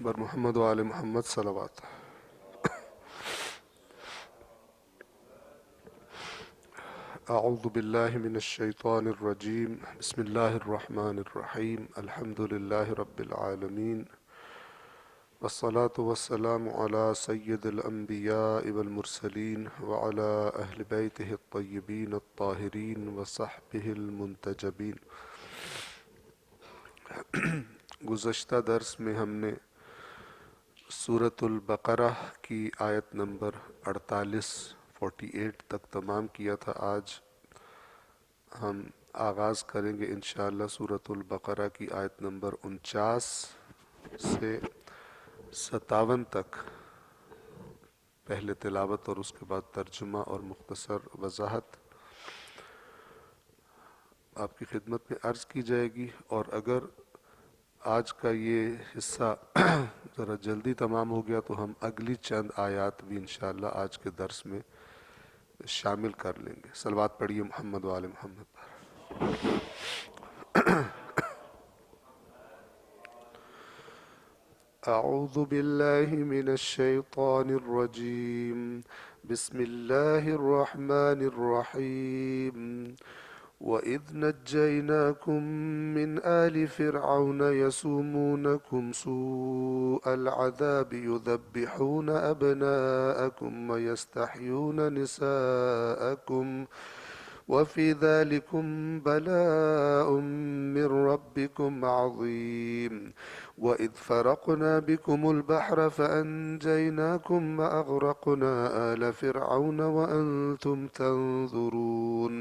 بر محمد و آل محمد صلوات. اعوذ باللہ من الشیطان الرجیم. بسم اللہ الرحمن الرحیم. الحمد للہ رب العالمین، والصلاة والسلام علی سید الانبیاء والمرسلین وعلی اہل بیتہ الطیبین الطاہرین وصحبہ المنتجبین. گزشتہ درس میں ہم نے سورۃ البقرہ کی آیت نمبر 48 تک تمام کیا تھا. آج ہم آغاز کریں گے انشاءاللہ سورۃ البقرہ کی آیت نمبر 49 سے 57 تک. پہلے تلاوت اور اس کے بعد ترجمہ اور مختصر وضاحت آپ کی خدمت میں عرض کی جائے گی، اور اگر آج کا یہ حصہ ذرا جلدی تمام ہو گیا تو ہم اگلی چند آیات بھی انشاءاللہ آج کے درس میں شامل کر لیں گے. صلوات پڑھیے محمد و آل محمد پر. اعوذ باللہ من الشیطان الرجیم. بسم اللہ الرحمن الرحیم. وَإِذْ نَجَّيْنَاكُمْ مِنْ آلِ فِرْعَوْنَ يَسُومُونَكُمْ سُوءَ الْعَذَابِ يُذَبِّحُونَ أَبْنَاءَكُمْ وَيَسْتَحْيُونَ نِسَاءَكُمْ وَفِي ذَلِكُمْ بَلَاءٌ مِّن رَّبِّكُمْ عَظِيمٌ. وَإِذْ فَرَقْنَا بِكُمُ الْبَحْرَ فَأَنجَيْنَاكُمْ وَأَغْرَقْنَا آلَ فِرْعَوْنَ وَأَنتُمْ تَنظُرُونَ.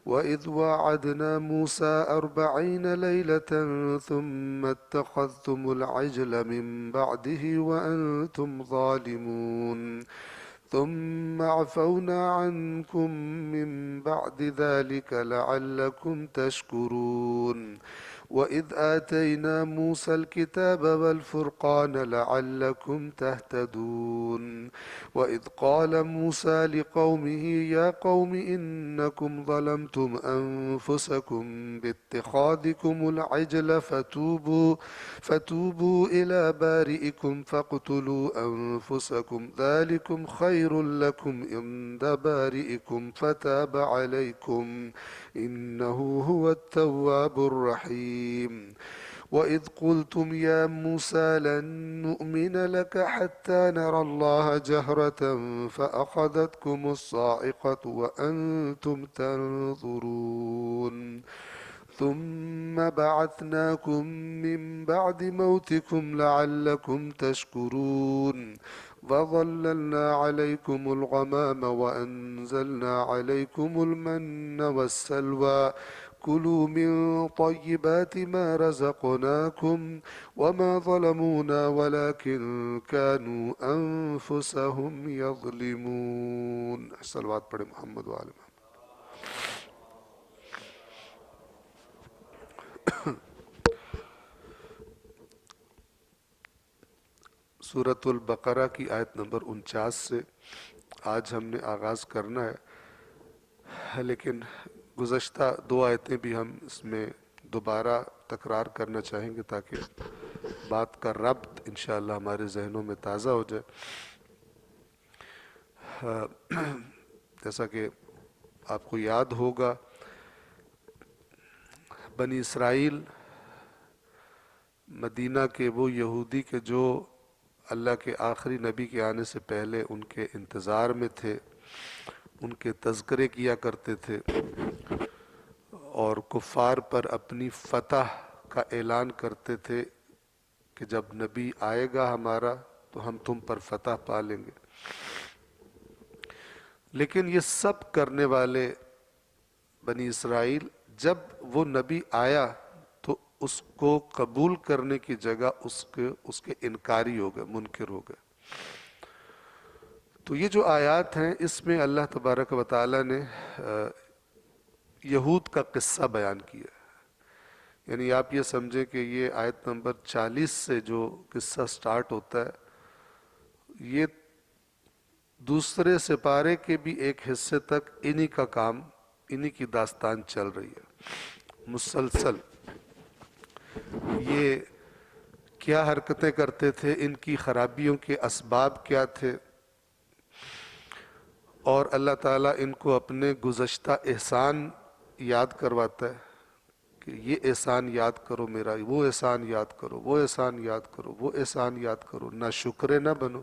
وَإِذْ وَاعَدْنَا مُوسَىٰ 40 لَيْلَةً ثُمَّ اتَّخَذْتُمُ الْعِجْلَ مِن بَعْدِهِ وَأَنتُمْ ظَالِمُونَ. ثُمَّ عَفَوْنَا عَنكُم مِّن بَعْدِ ذَلِكَ لَعَلَّكُمْ تَشْكُرُونَ. وَإِذْ آتَيْنَا مُوسَى الْكِتَابَ وَالْفُرْقَانَ لَعَلَّكُمْ تَهْتَدُونَ. وَإِذْ قَالَ مُوسَى لِقَوْمِهِ يَا قَوْمِ إِنَّكُمْ ظَلَمْتُمْ أَنفُسَكُمْ بِاتِّخَاذِكُمُ الْعِجْلَ فَتُوبُوا إِلَىٰ بَارِئِكُمْ فَاقْتُلُوا أَنفُسَكُمْ ذَلِكُمْ خَيْرٌ لَكُمْ عِندَ بَارِئِكُمْ فَتَابَ عَلَيْكُمْ إِنَّهُ هُوَ التَّوَّابُ الرَّحِيمُ. وَإِذْ قُلْتُمْ يَا مُوسَىٰ لَن نُّؤْمِنَ لَكَ حَتَّىٰ نَرَى اللَّهَ جَهْرَةً فَأَخَذَتْكُمُ الصَّاعِقَةُ وَأَنتُمْ تَنظُرُونَ. ثُمَّ بَعَثْنَاكُم مِّن بَعْدِ مَوْتِكُمْ لَعَلَّكُمْ تَشْكُرُونَ. وَظَلَّلْنَا عَلَيْكُمُ الْغَمَامَ وَأَنزَلْنَا عَلَيْكُمُ الْمَنَّ وَالسَّلْوَىٰ كُلُوا مِن طَيِّبَاتِ مَا رَزَقْنَاكُمْ وَمَا ظَلَمُونَا وَلَٰكِن كَانُوا أَنفُسَهُمْ يَظْلِمُونَ. صلوات پڑھے محمد و آل محمد. سورۃ البقرہ کی آیت نمبر 49 سے آج ہم نے آغاز کرنا ہے، لیکن گزشتہ 2 آیتیں بھی ہم اس میں دوبارہ تکرار کرنا چاہیں گے تاکہ بات کا ربط انشاءاللہ ہمارے ذہنوں میں تازہ ہو جائے. جیسا کہ آپ کو یاد ہوگا، بنی اسرائیل مدینہ کے وہ یہودی کے جو اللہ کے آخری نبی کے آنے سے پہلے ان کے انتظار میں تھے، ان کے تذکرے کیا کرتے تھے اور کفار پر اپنی فتح کا اعلان کرتے تھے کہ جب نبی آئے گا ہمارا تو ہم تم پر فتح پا لیں گے. لیکن یہ سب کرنے والے بنی اسرائیل جب وہ نبی آیا تو اس کو قبول کرنے کی جگہ اس کے انکاری ہو گئے، منکر ہو گئے. تو یہ جو آیات ہیں اس میں اللہ تبارک و تعالیٰ نے یہود کا قصہ بیان کیا ہے. یعنی آپ یہ سمجھیں کہ یہ آیت نمبر 40 سے جو قصہ سٹارٹ ہوتا ہے، یہ دوسرے سپارے کے بھی ایک حصے تک انہی کا کام، انہی کی داستان چل رہی ہے مسلسل. یہ کیا حرکتیں کرتے تھے، ان کی خرابیوں کے اسباب کیا تھے، اور اللہ تعالیٰ ان کو اپنے گزشتہ احسان یاد کرواتا ہے کہ یہ احسان یاد کرو میرا، وہ احسان یاد کرو، وہ احسان یاد کرو، وہ احسان یاد کرو، نہ شکر نہ بنو۔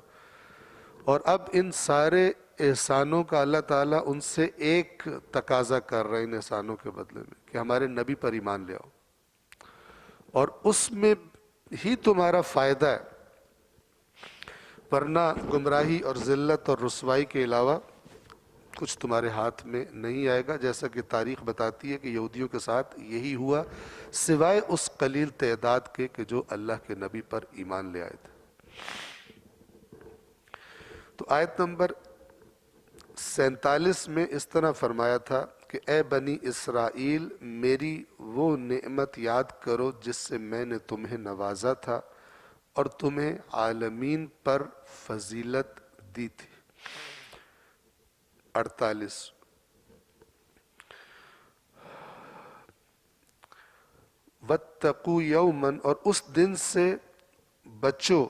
اور اب ان سارے احسانوں کا اللہ تعالیٰ ان سے ایک تقاضا کر رہے ہیں ان احسانوں کے بدلے میں کہ ہمارے نبی پر ایمان لے آؤ، اور اس میں ہی تمہارا فائدہ ہے، ورنہ گمراہی اور ذلت اور رسوائی کے علاوہ کچھ تمہارے ہاتھ میں نہیں آئے گا، جیسا کہ تاریخ بتاتی ہے کہ یہودیوں کے ساتھ یہی ہوا، سوائے اس قلیل تعداد کے کہ جو اللہ کے نبی پر ایمان لے آئے تھے۔ تو آیت نمبر 47 میں اس طرح فرمایا تھا کہ اے بنی اسرائیل، میری وہ نعمت یاد کرو جس سے میں نے تمہیں نوازا تھا اور تمہیں عالمین پر فضیلت دی تھی۔ 48 وَاتَّقُوا يَوْمًا، اور اس دن سے بچو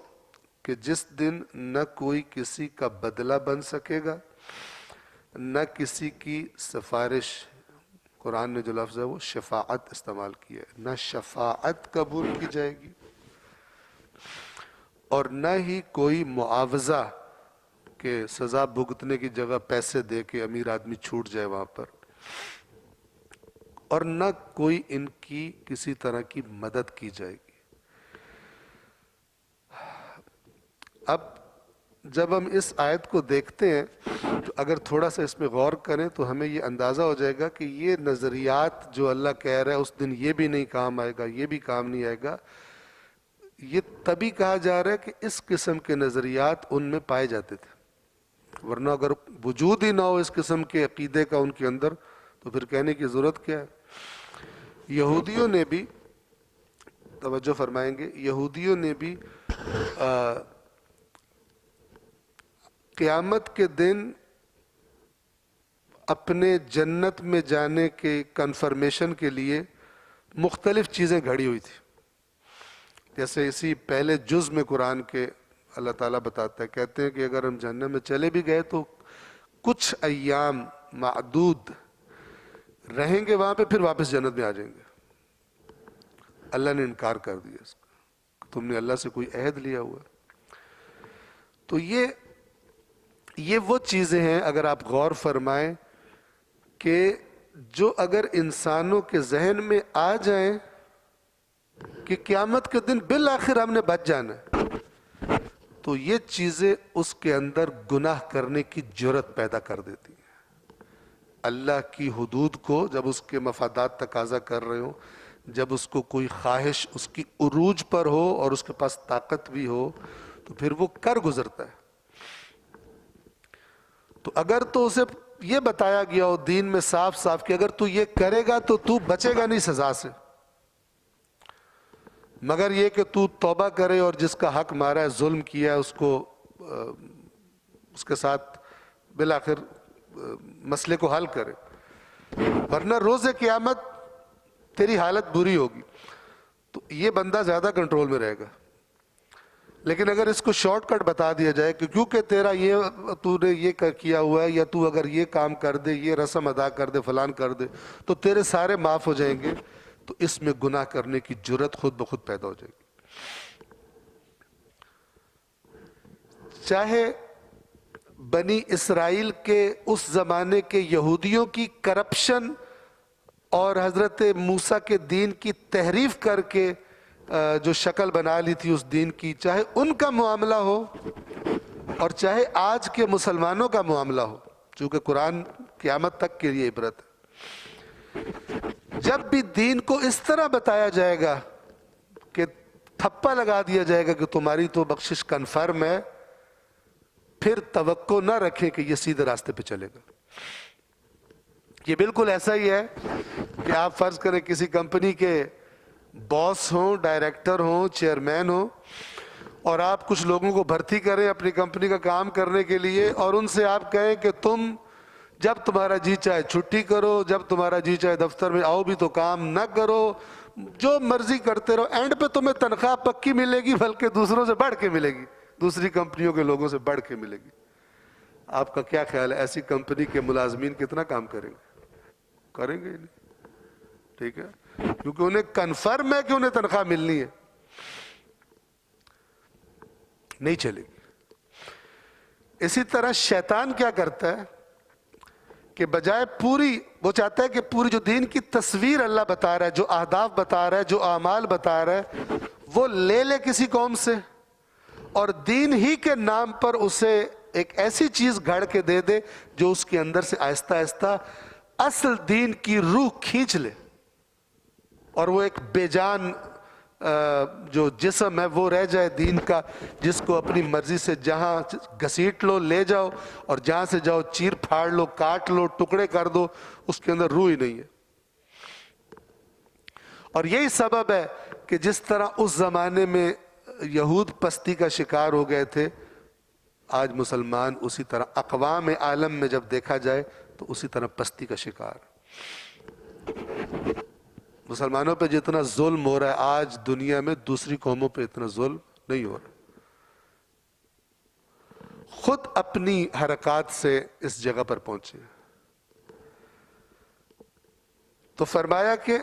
کہ جس دن نہ کوئی کسی کا بدلہ بن سکے گا، نہ کسی کی سفارش، قرآن نے جو لفظ ہے وہ شفاعت استعمال کیا ہے، نہ شفاعت قبول کی جائے گی، اور نہ ہی کوئی معاوضہ کہ سزا بھگتنے کی جگہ پیسے دے کے امیر آدمی چھوٹ جائے وہاں پر، اور نہ کوئی ان کی کسی طرح کی مدد کی جائے گی۔ اب جب ہم اس آیت کو دیکھتے ہیں تو اگر تھوڑا سا اس میں غور کریں تو ہمیں یہ اندازہ ہو جائے گا کہ یہ نظریات جو اللہ کہہ رہا ہے اس دن یہ بھی نہیں کام آئے گا، یہ بھی کام نہیں آئے گا، یہ تبھی کہا جا رہا ہے کہ اس قسم کے نظریات ان میں پائے جاتے تھے، ورنہ اگر وجود ہی نہ ہو اس قسم کے عقیدے کا ان کے اندر تو پھر کہنے کی ضرورت کیا ہے۔ یہودیوں نے بھی، توجہ فرمائیں گے، یہودیوں نے بھی قیامت کے دن اپنے جنت میں جانے کے کنفرمیشن کے لیے مختلف چیزیں گھڑی ہوئی تھی، جیسے اسی پہلے جز میں قرآن کے اللہ تعالیٰ بتاتا ہے، کہتے ہیں کہ اگر ہم جہنم میں چلے بھی گئے تو کچھ ایام معدود رہیں گے وہاں پہ، پھر واپس جنت میں آ جائیں گے۔ اللہ نے انکار کر دیا اس کا، تم نے اللہ سے کوئی عہد لیا ہوا ہے۔ تو یہ وہ چیزیں ہیں اگر آپ غور فرمائیں کہ جو اگر انسانوں کے ذہن میں آ جائیں کہ قیامت کے دن بالآخر ہم نے بچ جانا ہے، تو یہ چیزیں اس کے اندر گناہ کرنے کی جرت پیدا کر دیتی ہیں۔ اللہ کی حدود کو جب اس کے مفادات تقاضا کر رہے ہوں، جب اس کو کوئی خواہش اس کی عروج پر ہو اور اس کے پاس طاقت بھی ہو، تو پھر وہ کر گزرتا ہے۔ تو اگر تو اسے یہ بتایا گیا ہو دین میں صاف صاف کہ اگر تو یہ کرے گا تو تو بچے گا نہیں سزا سے، مگر یہ کہ تو توبہ کرے اور جس کا حق مارا ہے، ظلم کیا ہے، اس کو اس کے ساتھ بالآخر مسئلے کو حل کرے، ورنہ روز قیامت تیری حالت بری ہوگی، تو یہ بندہ زیادہ کنٹرول میں رہے گا۔ لیکن اگر اس کو شارٹ کٹ بتا دیا جائے کہ کیونکہ تیرا تو نے یہ کیا ہوا ہے، یا تو اگر یہ کام کر دے، یہ رسم ادا کر دے، فلان کر دے، تو تیرے سارے معاف ہو جائیں گے، تو اس میں گناہ کرنے کی جرت خود بخود پیدا ہو جائے گی۔ چاہے بنی اسرائیل کے اس زمانے کے یہودیوں کی کرپشن اور حضرت موسیٰ کے دین کی تحریف کر کے جو شکل بنا لی تھی اس دین کی، چاہے ان کا معاملہ ہو اور چاہے آج کے مسلمانوں کا معاملہ ہو، چونکہ قرآن قیامت تک کے لیے عبرت ہے، جب بھی دین کو اس طرح بتایا جائے گا کہ تھپا لگا دیا جائے گا کہ تمہاری تو بخشش کنفرم ہے، پھر توقع نہ رکھیں کہ یہ سیدھے راستے پہ چلے گا۔ یہ بالکل ایسا ہی ہے کہ آپ فرض کریں کسی کمپنی کے باس ہوں، ڈائریکٹر ہوں، چیئرمین ہوں، اور آپ کچھ لوگوں کو بھرتی کریں اپنی کمپنی کا کام کرنے کے لیے، اور ان سے آپ کہیں کہ تم جب تمہارا جی چاہے چھٹی کرو، جب تمہارا جی چاہے دفتر میں آؤ بھی تو کام نہ کرو، جو مرضی کرتے رہو، اینڈ پہ تمہیں تنخواہ پکی ملے گی، بلکہ دوسروں سے بڑھ کے ملے گی، دوسری کمپنیوں کے لوگوں سے بڑھ کے ملے گی۔ آپ کا کیا خیال ہے ایسی کمپنی کے ملازمین کتنا کام کریں گے؟ کریں گے ہی نہیں، ٹھیک ہے، کیونکہ انہیں کنفرم ہے کہ انہیں تنخواہ ملنی ہے، نہیں چلے گی۔ اسی طرح شیطان کیا کرتا ہے کہ بجائے پوری، وہ چاہتا ہے کہ پوری جو دین کی تصویر اللہ بتا رہا ہے، جو اہداف بتا رہا ہے، جو اعمال بتا رہا ہے، وہ لے لے کسی قوم سے اور دین ہی کے نام پر اسے ایک ایسی چیز گھڑ کے دے دے جو اس کے اندر سے آہستہ آہستہ اصل دین کی روح کھینچ لے، اور وہ ایک بے جان جو جسم ہے وہ رہ جائے دین کا، جس کو اپنی مرضی سے جہاں گھسیٹ لو لے جاؤ، اور جہاں سے جاؤ چیر پھاڑ لو، کاٹ لو، ٹکڑے کر دو، اس کے اندر روح ہی نہیں ہے۔ اور یہی سبب ہے کہ جس طرح اس زمانے میں یہود پستی کا شکار ہو گئے تھے، آج مسلمان اسی طرح اقوام عالم میں جب دیکھا جائے تو اسی طرح پستی کا شکار۔ مسلمانوں پہ جتنا ظلم ہو رہا ہے آج دنیا میں، دوسری قوموں پہ اتنا ظلم نہیں ہو رہا۔ خود اپنی حرکات سے اس جگہ پر پہنچے۔ تو فرمایا کہ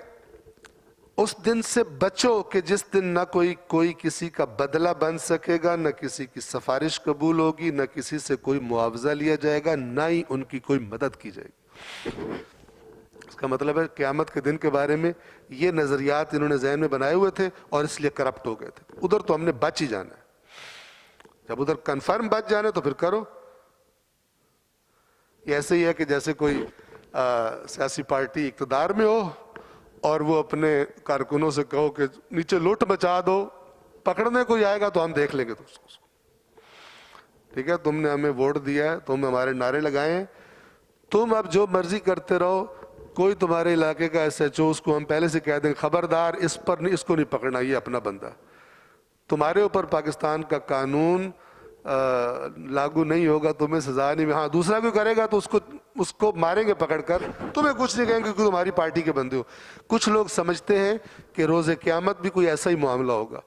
اس دن سے بچو کہ جس دن نہ کوئی کسی کا بدلہ بن سکے گا، نہ کسی کی سفارش قبول ہوگی، نہ کسی سے کوئی معاوضہ لیا جائے گا، نہ ہی ان کی کوئی مدد کی جائے گی۔ اس کا مطلب ہے قیامت کے دن کے بارے میں یہ نظریات انہوں نے ذہن میں بنائے ہوئے تھے اور اس لیے کرپٹ ہو گئے تھے۔ ادھر تو ہم نے بچ ہی جانا ہے، جب ادھر کنفرم بچ جانا ہے تو پھر کرو۔ یہ ایسے ہی ہے کہ جیسے کوئی سیاسی پارٹی اقتدار میں ہو اور وہ اپنے کارکنوں سے کہو کہ نیچے لوٹ مچا دو، پکڑنے کوئی آئے گا تو ہم دیکھ لیں گے، تو اس کو ٹھیک ہے، تم نے ہمیں ووٹ دیا ہے، تم ہمارے نعرے لگائے ہیں، تم اب جو مرضی کرتے رہو، کوئی تمہارے علاقے کا ایس ایچ او، اس کو ہم پہلے سے کہہ دیں خبردار اس پر نہیں، اس کو نہیں پکڑنا، یہ اپنا بندہ، تمہارے اوپر پاکستان کا قانون لاگو نہیں ہوگا، تمہیں سزا نہیں، ہاں دوسرا کوئی کرے گا تو اس کو ماریں گے پکڑ کر، تمہیں کچھ نہیں کہیں گے کیونکہ تمہاری پارٹی کے بندے ہو۔ کچھ لوگ سمجھتے ہیں کہ روز قیامت بھی کوئی ایسا ہی معاملہ ہوگا،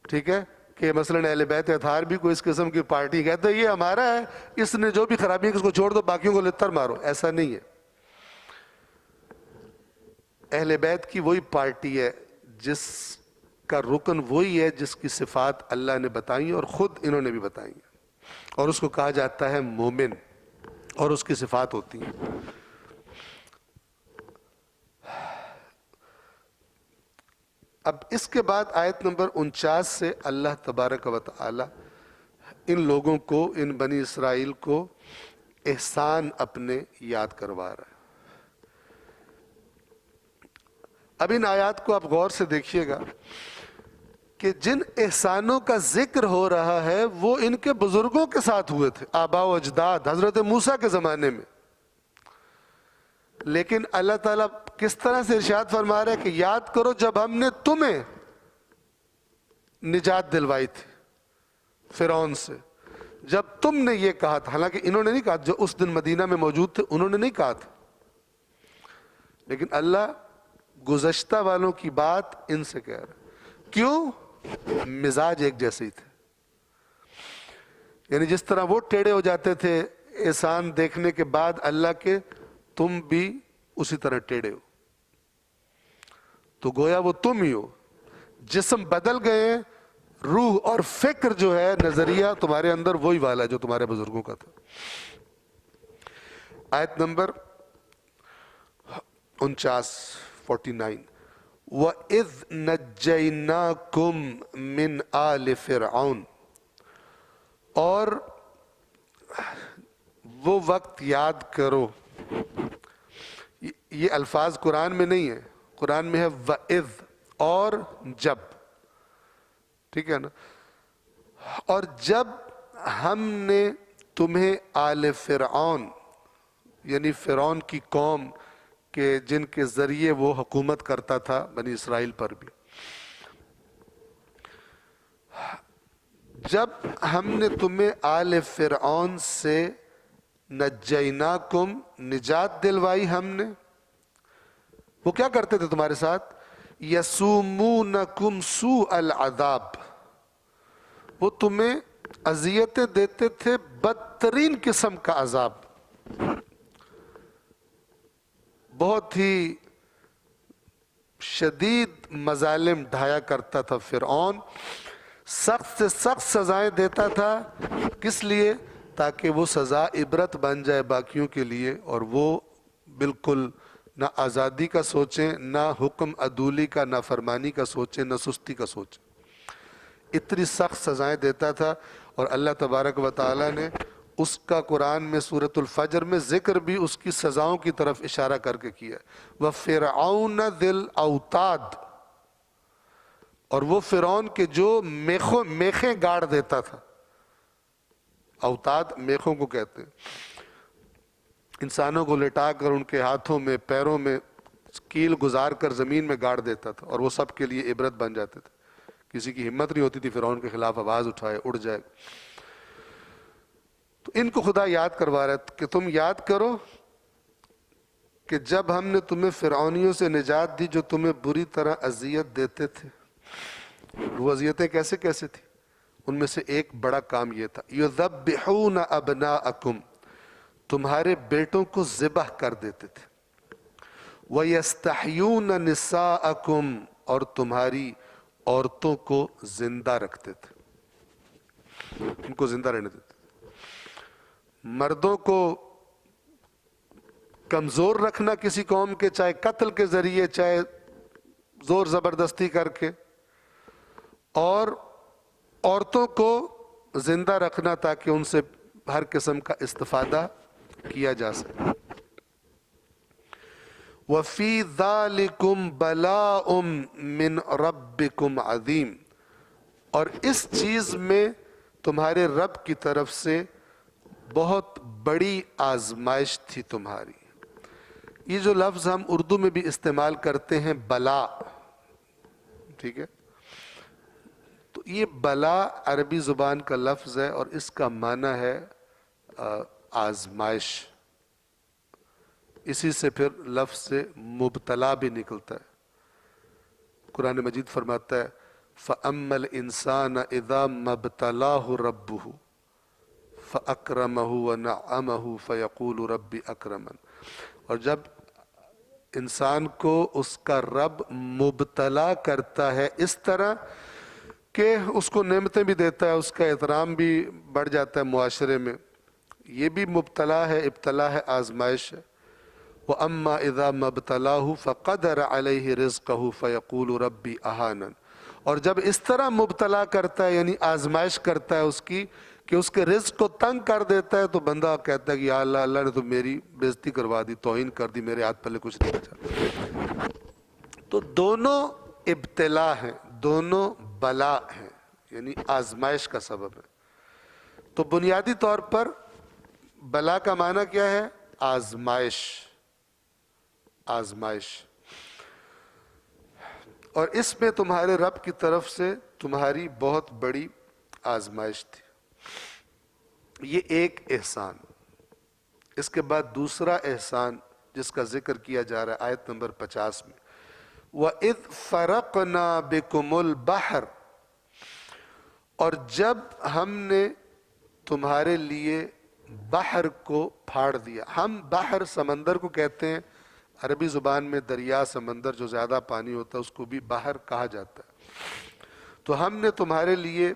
ٹھیک ہے، کہ مثلاً اہل بیت اطہار بھی کوئی اس قسم کی پارٹی کہتے ہیں یہ ہمارا ہے، اس نے جو بھی خرابی ہے اس کو چھوڑ دو، باقیوں کو لتر مارو۔ ایسا نہیں ہے۔ اہل بیت کی وہی پارٹی ہے جس کا رکن وہی ہے جس کی صفات اللہ نے بتائی اور خود انہوں نے بھی بتائی ہیں، اور اس کو کہا جاتا ہے مومن، اور اس کی صفات ہوتی ہیں۔ اب اس کے بعد آیت نمبر 49 سے اللہ تبارک و تعالی ان لوگوں کو، ان بنی اسرائیل کو احسان اپنے یاد کروا رہا ہے۔ اب ان آیات کو آپ غور سے دیکھیے گا کہ جن احسانوں کا ذکر ہو رہا ہے وہ ان کے بزرگوں کے ساتھ ہوئے تھے، آباء و اجداد، حضرت موسیٰ کے زمانے میں، لیکن اللہ تعالیٰ کس طرح سے ارشاد فرما رہا ہے کہ یاد کرو جب ہم نے تمہیں نجات دلوائی تھی فرعون سے، جب تم نے یہ کہا تھا، حالانکہ انہوں نے نہیں کہا، جو اس دن مدینہ میں موجود تھے انہوں نے نہیں کہا تھا، لیکن اللہ گزشتہ والوں کی بات ان سے کہہ رہا ہے۔ کیوں؟ مزاج ایک جیسے ہی تھے، یعنی جس طرح وہ ٹیڑے ہو جاتے تھے احسان دیکھنے کے بعد اللہ کے، تم بھی اسی طرح ٹیڑے ہو، تو گویا وہ تم ہی ہو، جسم بدل گئے ہیں، روح اور فکر جو ہے، نظریہ تمہارے اندر وہی والا ہے جو تمہارے بزرگوں کا تھا۔ آیت نمبر 49 وَإِذْ نَجَّيْنَاكُمْ مِنْ آلِ فِرْعَوْنَ، اور وہ وقت یاد کرو، یہ الفاظ قرآن میں نہیں ہے، قرآن میں ہے وَإِذْ، اور جب، ٹھیک ہے نا، اور جب ہم نے تمہیں آل فرعون یعنی فرعون کی قوم کہ جن کے ذریعے وہ حکومت کرتا تھا بنی اسرائیل پر بھی، جب ہم نے تمہیں آل فرعون سے نجیناکم نجات دلوائی ہم نے. وہ کیا کرتے تھے تمہارے ساتھ؟ یسومونکم سوء العذاب، وہ تمہیں اذیتیں دیتے تھے بدترین قسم کا عذاب. بہت ہی شدید مظالم ڈھایا کرتا تھا فرعون، سخت سے سخت سزائیں دیتا تھا. کس لیے؟ تاکہ وہ سزا عبرت بن جائے باقیوں کے لیے، اور وہ بالکل نہ آزادی کا سوچیں، نہ حکم عدولی کا، نہ فرمانی کا سوچیں، نہ سستی کا سوچیں. اتنی سخت سزائیں دیتا تھا. اور اللہ تبارک و تعالیٰ نے اس کا قرآن میں سورۃ الفجر میں ذکر بھی اس کی سزاؤں کی طرف اشارہ کر کے کیا. وَفِرْعَوْنَ ذِي الْأَوْتَادِ، اور وہ فرعون کے جو میخیں گاڑ دیتا تھا. اوتاد میخوں کو کہتے ہیں. انسانوں کو لٹا کر ان کے ہاتھوں میں پیروں میں کیل گزار کر زمین میں گاڑ دیتا تھا، اور وہ سب کے لیے عبرت بن جاتے تھے. کسی کی ہمت نہیں ہوتی تھی فرعون کے خلاف آواز اٹھائے، اڑ جائے. تو ان کو خدا یاد کروا رہا ہے کہ تم یاد کرو کہ جب ہم نے تمہیں فرعونیوں سے نجات دی جو تمہیں بری طرح اذیت دیتے تھے. وہ اذیتیں کیسے کیسے تھی؟ ان میں سے ایک بڑا کام یہ تھا، یذبحون ابناءکم، تمہارے بیٹوں کو ذبح کر دیتے تھے. وَيَسْتَحْيُونَ نِسَاءَكُمْ، اور تمہاری عورتوں کو زندہ رکھتے تھے، ان کو زندہ رہنے دیتے تھے. مردوں کو کمزور رکھنا کسی قوم کے، چاہے قتل کے ذریعے چاہے زور زبردستی کر کے، اور عورتوں کو زندہ رکھنا تاکہ ان سے ہر قسم کا استفادہ کیا جا سکے. وَفِي ذَلِكُمْ بَلَاءٌ مِّن رَبِّكُمْ عَظِيمٌ، اور اس چیز میں تمہارے رب کی طرف سے بہت بڑی آزمائش تھی تمہاری. یہ جو لفظ ہم اردو میں بھی استعمال کرتے ہیں بلا، ٹھیک ہے، تو یہ بلا عربی زبان کا لفظ ہے اور اس کا معنی ہے آزمائش. اسی سے پھر لفظ سے مبتلا بھی نکلتا ہے. قرآن مجید فرماتا ہے فَأَمَّا الْإِنسَانَ إِذَا مَبْتَلَاهُ رَبُّهُ فَأَكْرَمَهُ وَنَعَّمَهُ فَيَقُولُ رَبِّ أَكْرَمَنِ، اور جب انسان کو اس کا رب مبتلا کرتا ہے اس طرح کہ اس کو نعمتیں بھی دیتا ہے، اس کا احترام بھی بڑھ جاتا ہے معاشرے میں، یہ بھی مبتلا ہے، ابتلا ہے، آزمائش ہے. وَأَمَّا إِذَا مَبْتَلَاهُ فَقَدَرَ عَلَيْهِ رِزْقَهُ فَيَقُولُ رَبِّ أَهَانَنِ، اور جب اس طرح مبتلا کرتا ہے یعنی آزمائش کرتا ہے اس کی کہ اس کے رزق کو تنگ کر دیتا ہے، تو بندہ کہتا ہے کہ یا اللہ، اللہ نے تو میری بےزتی کروا دی، توہین کر دی، میرے ہاتھ پلے کچھ نہیں بچا. تو دونوں ابتلا ہیں، دونوں بلا ہیں، یعنی آزمائش کا سبب ہے. تو بنیادی طور پر بلا کا معنی کیا ہے؟ آزمائش. آزمائش. اور اس میں تمہارے رب کی طرف سے تمہاری بہت بڑی آزمائش تھی. یہ ایک احسان. اس کے بعد دوسرا احسان جس کا ذکر کیا جا رہا ہے آیت نمبر 50 میں، وَإِذْ فَرَقْنَا بِكُمُ الْبَحْرَ، اور جب ہم نے تمہارے لیے بحر کو پھاڑ دیا. ہم بحر سمندر کو کہتے ہیں، عربی زبان میں دریا، سمندر جو زیادہ پانی ہوتا ہے اس کو بھی بحر کہا جاتا ہے. تو ہم نے تمہارے لیے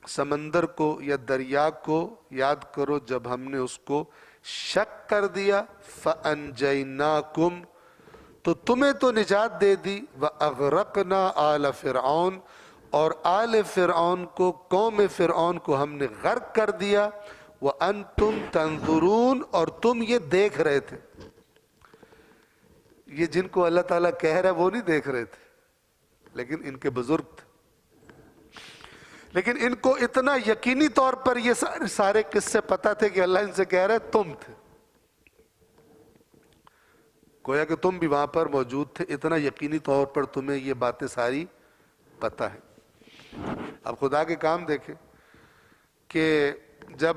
سمندر کو یا دریا کو یاد کرو جب ہم نے اس کو شق کر دیا. فَأَنْجَيْنَاكُمْ، تو تمہیں تو نجات دے دی. وَأَغْرَقْنَا آلَ فِرْعَوْنَ، اور آل فرعون کو، قوم فرعون کو ہم نے غرق کر دیا. وَأَنْتُمْ تَنْظُرُونَ، اور تم یہ دیکھ رہے تھے. یہ جن کو اللہ تعالیٰ کہہ رہا ہے وہ نہیں دیکھ رہے تھے، لیکن ان کے بزرگ تھے. لیکن ان کو اتنا یقینی طور پر یہ سارے قصے پتہ تھے کہ اللہ ان سے کہہ رہا ہے تم تھے، گویا کہ تم بھی وہاں پر موجود تھے. اتنا یقینی طور پر تمہیں یہ باتیں ساری پتہ ہیں. اب خدا کے کام دیکھیں کہ جب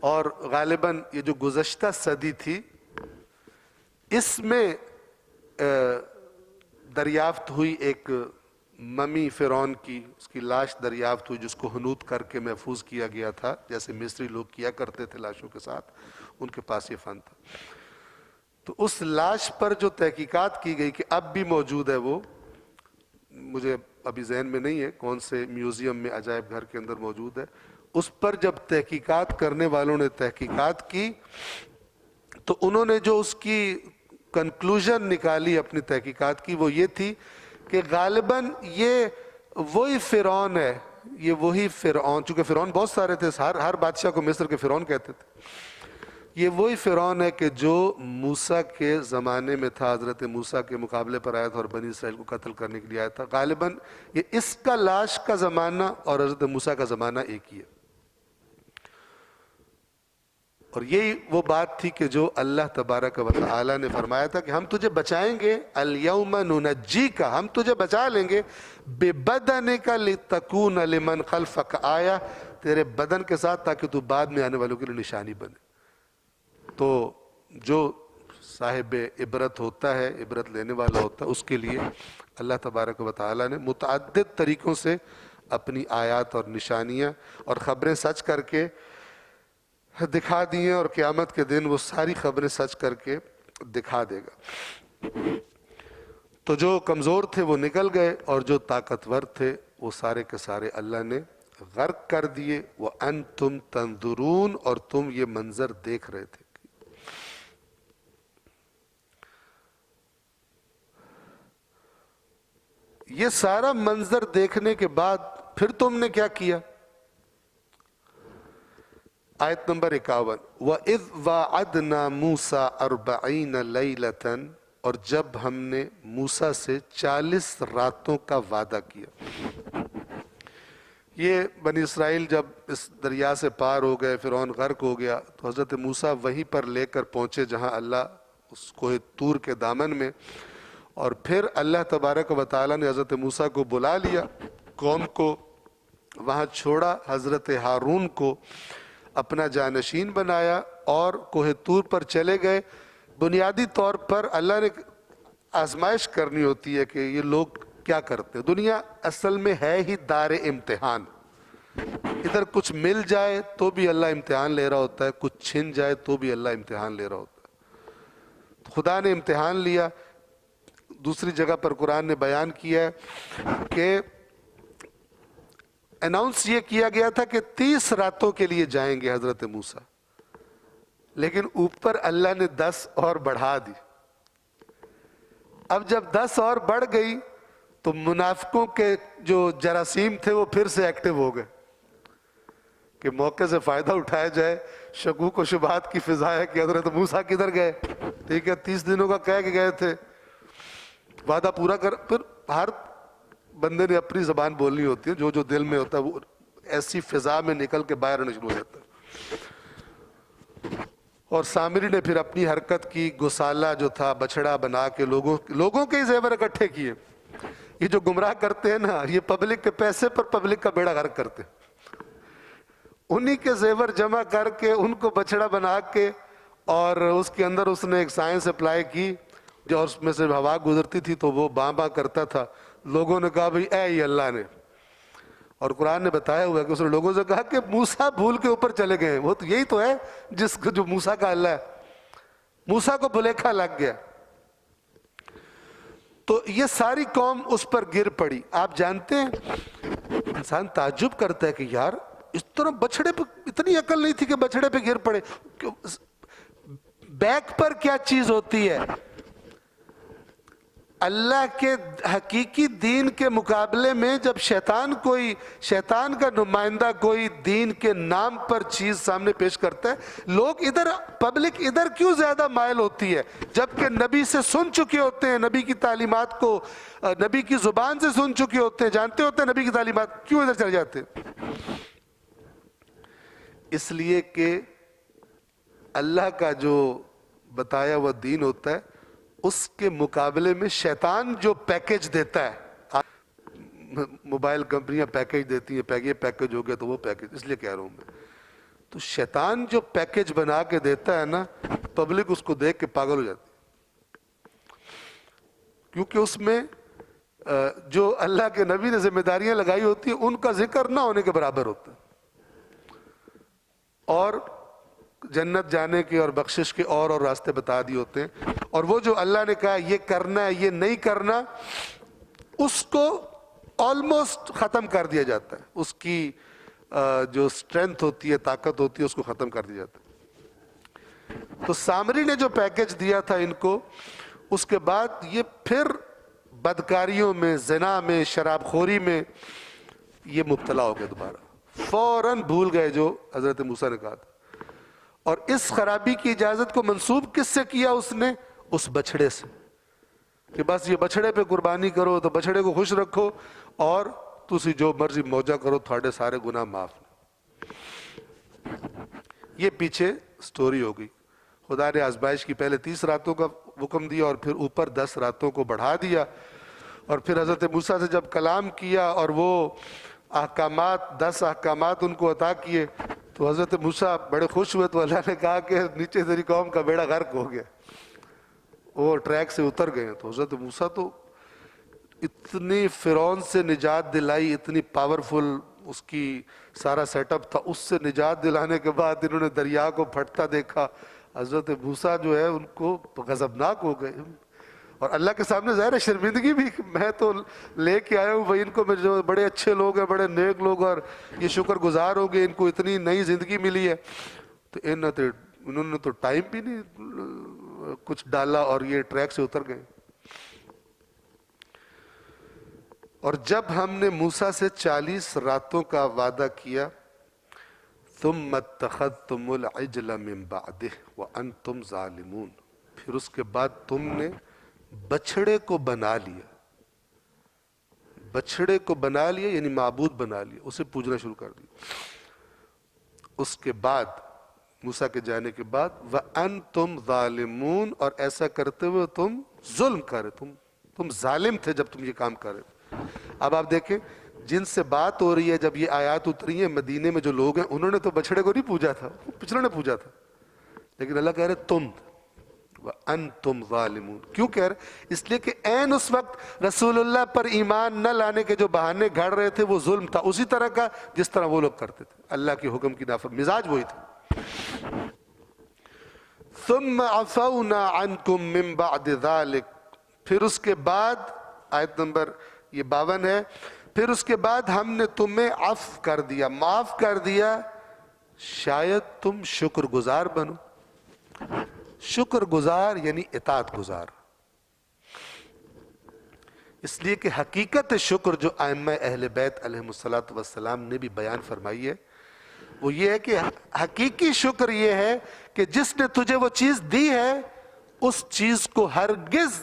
اور غالباً یہ جو گزشتہ صدی تھی اس میں دریافت ہوئی ایک ممی فرعون کی، اس کی لاش دریافت ہوئی جس کو حنوط کر کے محفوظ کیا گیا تھا، جیسے مصری لوگ کیا کرتے تھے لاشوں کے ساتھ، ان کے پاس یہ فن تھا۔ تو اس لاش پر جو تحقیقات کی گئی کہ اب بھی موجود ہے، وہ مجھے ابھی ذہن میں نہیں ہے کون سے میوزیم میں عجائب گھر کے اندر موجود ہے، اس پر جب تحقیقات کرنے والوں نے تحقیقات کی تو انہوں نے جو اس کی کنکلوژن نکالی اپنی تحقیقات کی وہ یہ تھی کہ غالباً یہ وہی فرعون ہے، یہ وہی فرعون، چونکہ فرعون بہت سارے تھے، ہر بادشاہ کو مصر کے فرعون کہتے تھے، یہ وہی فرعون ہے کہ جو موسیٰ کے زمانے میں تھا، حضرت موسیٰ کے مقابلے پر آیا تھا اور بنی اسرائیل کو قتل کرنے کے لیے آیا تھا۔ غالباً یہ اس کا لاش کا زمانہ اور حضرت موسیٰ کا زمانہ ایک ہی ہے، اور یہی وہ بات تھی کہ جو اللہ تبارک و تعالی نے فرمایا تھا کہ ہم تجھے بچائیں گے، الیوم ننجیک، ہم تجھے بچا لیں گے ببدنک لتکون لمن خلفک آیا، تیرے بدن کے ساتھ تاکہ تو بعد میں آنے والوں کے لیے نشانی بنے۔ تو جو صاحب عبرت ہوتا ہے، عبرت لینے والا ہوتا ہے، اس کے لیے اللہ تبارک و تعالی نے متعدد طریقوں سے اپنی آیات اور نشانیاں اور خبریں سچ کر کے دکھا دیے، اور قیامت کے دن وہ ساری خبریں سچ کر کے دکھا دے گا۔ تو جو کمزور تھے وہ نکل گئے، اور جو طاقتور تھے وہ سارے کے سارے اللہ نے غرق کر دیے۔ وَأَنْتُمْ تَنْظُرُونَ، اور تم یہ منظر دیکھ رہے تھے۔ یہ سارا منظر دیکھنے کے بعد پھر تم نے کیا کیا؟ آیت نمبر 51، وَإِذْ وَعَدْنَا مُوسَىٰ 40 لَيْلَةً، اور جب ہم نے موسیٰ سے 40 راتوں کا وعدہ کیا۔ یہ بنی اسرائیل جب اس دریا سے پار ہو گئے، فرعون غرق ہو گیا، تو حضرت موسیٰ وہیں پر لے کر پہنچے جہاں اللہ اس کوہ طور کے دامن میں، اور پھر اللہ تبارک و تعالیٰ نے حضرت موسیٰ کو بلا لیا، قوم کو وہاں چھوڑا، حضرت ہارون کو اپنا جانشین بنایا اور کوہ طور پر چلے گئے۔ بنیادی طور پر اللہ نے آزمائش کرنی ہوتی ہے کہ یہ لوگ کیا کرتے ہیں۔ دنیا اصل میں ہے ہی دار امتحان، ادھر کچھ مل جائے تو بھی اللہ امتحان لے رہا ہوتا ہے، کچھ چھن جائے تو بھی اللہ امتحان لے رہا ہوتا ہے۔ خدا نے امتحان لیا۔ دوسری جگہ پر قرآن نے بیان کیا ہے کہ اناؤنس یہ کیا گیا تھا کہ 30 راتوں کے لیے جائیں گے حضرت موسیٰ، لیکن اوپر اللہ نے 10 اور بڑھا دی۔ اب جب 10 اور بڑھ گئی تو منافقوں کے جو جراثیم تھے وہ پھر سے ایکٹیو ہو گئے کہ موقع سے فائدہ اٹھایا جائے۔ شکوک و شبہات کی فضا ہے کہ حضرت موسیٰ کدھر گئے، ٹھیک ہے 30 دنوں کا کہہ کے گئے تھے، وعدہ پورا کر۔ پھر ہر بندے نے اپنی زبان بولنی ہوتی ہے، جو جو دل میں ہوتا ہے وہ ایسی فضا میں نکل کے باہر آنا شروع ہو جاتا ہے۔ اور سامری نے پھر اپنی حرکت کی، گسالہ جو تھا بچڑا بنا کے لوگوں کے ہی زیور اکٹھے کیے۔ یہ جو گمراہ کرتے ہیں نا، یہ پبلک کے پیسے پر پبلک کا بیڑا غرق کرتے ہیں۔ انہی کے زیور جمع کر کے ان کو بچڑا بنا کے، اور اس کے اندر اس نے ایک سائنس اپلائی کی، جو اس میں سے ہوا گزرتی تھی تو وہ باں باں کرتا تھا۔ لوگوں نے کہا بھئی اے یہ اللہ نے، اور قرآن نے بتایا ہوا ہے کہ اس نے لوگوں سے کہا کہ موسیٰ بھول کے اوپر چلے گئے ہیں، وہ تو یہی تو ہے جو موسیٰ کا اللہ ہے، موسیٰ کو بھلیکھا لگ گیا۔ تو یہ ساری قوم اس پر گر پڑی۔ آپ جانتے ہیں انسان تعجب کرتا ہے کہ یار اس طرح بچڑے پہ اتنی عقل نہیں تھی کہ بچڑے پہ گر پڑے۔ بیک پر کیا چیز ہوتی ہے؟ اللہ کے حقیقی دین کے مقابلے میں جب شیطان کا نمائندہ کوئی دین کے نام پر چیز سامنے پیش کرتا ہے، لوگ پبلک ادھر کیوں زیادہ مائل ہوتی ہے، جبکہ نبی سے سن چکے ہوتے ہیں، نبی کی تعلیمات کو نبی کی زبان سے سن چکے ہوتے ہیں، جانتے ہوتے ہیں نبی کی تعلیمات، کیوں ادھر چلے جاتے ہیں؟ اس لیے کہ اللہ کا جو بتایا ہوا دین ہوتا ہے، اس کے مقابلے میں شیطان جو پیکیج دیتا ہے، موبائل کمپنیاں پیکیج دیتی ہیں، یہ پیکیج ہو گیا تو وہ پیکیج، اس لیے کہہ رہا ہوں میں تو شیطان جو پیکج بنا کے دیتا ہے نا، پبلک اس کو دیکھ کے پاگل ہو جاتی، کیونکہ اس میں جو اللہ کے نبی نے ذمہ داریاں لگائی ہوتی ہیں ان کا ذکر نہ ہونے کے برابر ہوتا ہے، اور جنت جانے کے اور بخشش کے اور راستے بتا دیے ہوتے ہیں، اور وہ جو اللہ نے کہا یہ کرنا ہے یہ نہیں کرنا، اس کو آلموسٹ ختم کر دیا جاتا ہے، اس کی جو اسٹرینتھ ہوتی ہے، طاقت ہوتی ہے، اس کو ختم کر دیا جاتا ہے۔ تو سامری نے جو پیکج دیا تھا ان کو، اس کے بعد یہ پھر بدکاریوں میں، زنا میں، شراب خوری میں یہ مبتلا ہو گئے، دوبارہ فوراً بھول گئے جو حضرت موسیٰ نے کہا تھا۔ اور اس خرابی کی اجازت کو منسوب کس سے کیا اس نے؟ اس بچھڑے سے، کہ بس یہ بچھڑے پہ قربانی کرو تو بچھڑے کو خوش رکھو اور تسی جو مرضی موجہ کرو، تھوڑے سارے گناہ معاف۔ یہ پیچھے سٹوری ہو گئی۔ خدا نے آزمائش کی پہلے 30 راتوں کا حکم دیا اور پھر اوپر 10 راتوں کو بڑھا دیا، اور پھر حضرت موسیٰ سے جب کلام کیا اور وہ احکامات 10 احکامات ان کو عطا کیے تو حضرت موسیٰ بڑے خوش ہوئے، تو اللہ نے کہا کہ نیچے تیری قوم کا بیڑا غرق ہو گیا، وہ ٹریک سے اتر گئے۔ تو حضرت موسیٰ تو اتنی فرعون سے نجات دلائی، اتنی پاورفل اس کی سارا سیٹ اپ تھا، اس سے نجات دلانے کے بعد انہوں نے دریا کو پھٹتا دیکھا، حضرت موسیٰ جو ہے ان کو غضبناک ہو گئے، اور اللہ کے سامنے ظاہر ہے شرمندگی بھی، میں تو لے کے آیا ہوں بھائی ان کو، میرے جو بڑے اچھے لوگ ہیں، بڑے نیک لوگ، اور یہ شکر گزار ہو گئے، ان کو اتنی نئی زندگی ملی ہے، تو انہوں نے تو ٹائم بھی نہیں کچھ ڈالا اور یہ ٹریک سے اتر گئے۔ اور جب ہم نے موسیٰ سے 40 راتوں کا وعدہ کیا، ثم اتخذتم العجل من بعدہ وانتم ظالمون، پھر اس کے بعد تم نے بچھڑے کو بنا لیا، بچھڑے کو بنا لیا یعنی معبود بنا لیا، اسے پوجنا شروع کر دیا۔ اس کے بعد موسیٰ کے جانے کے بعد وَأَنْتُمْ ظَالِمُونَ، اور ایسا کرتے ہوئے تم ظلم کر رہے، تم ظالم تھے جب تم یہ کام کر رہے۔ اب آپ دیکھیں جن سے بات ہو رہی ہے، جب یہ آیات اتری ہیں، مدینے میں جو لوگ ہیں انہوں نے تو بچھڑے کو نہیں پوجا تھا، پچھڑے نے پوجا تھا، لیکن اللہ کہہ رہے تم وَأَنْتُمْ ظَالِمُونَ، کیوں کہہ رہے؟ اس لیے کہ عین اس وقت رسول اللہ پر ایمان نہ لانے کے جو بہانے گھڑ رہے تھے وہ ظلم تھا، اسی طرح کا جس طرح وہ لوگ کرتے تھے، اللہ کے حکم کی نافرمانی، مزاج وہی تھا۔ ثم عفونا عنکم من بعد ذلک، پھر اس کے بعد، آیت نمبر یہ 52 ہے، پھر اس کے بعد ہم نے تمہیں عفو کر دیا، معاف کر دیا، شاید تم شکر گزار بنو۔ شکر گزار یعنی اطاعت گزار، اس لیے کہ حقیقت شکر جو ائمہ اہل بیت علیہم السلام نے بھی بیان فرمائی ہے، وہ یہ ہے کہ حقیقی شکر یہ ہے کہ جس نے تجھے وہ چیز دی ہے اس چیز کو ہرگز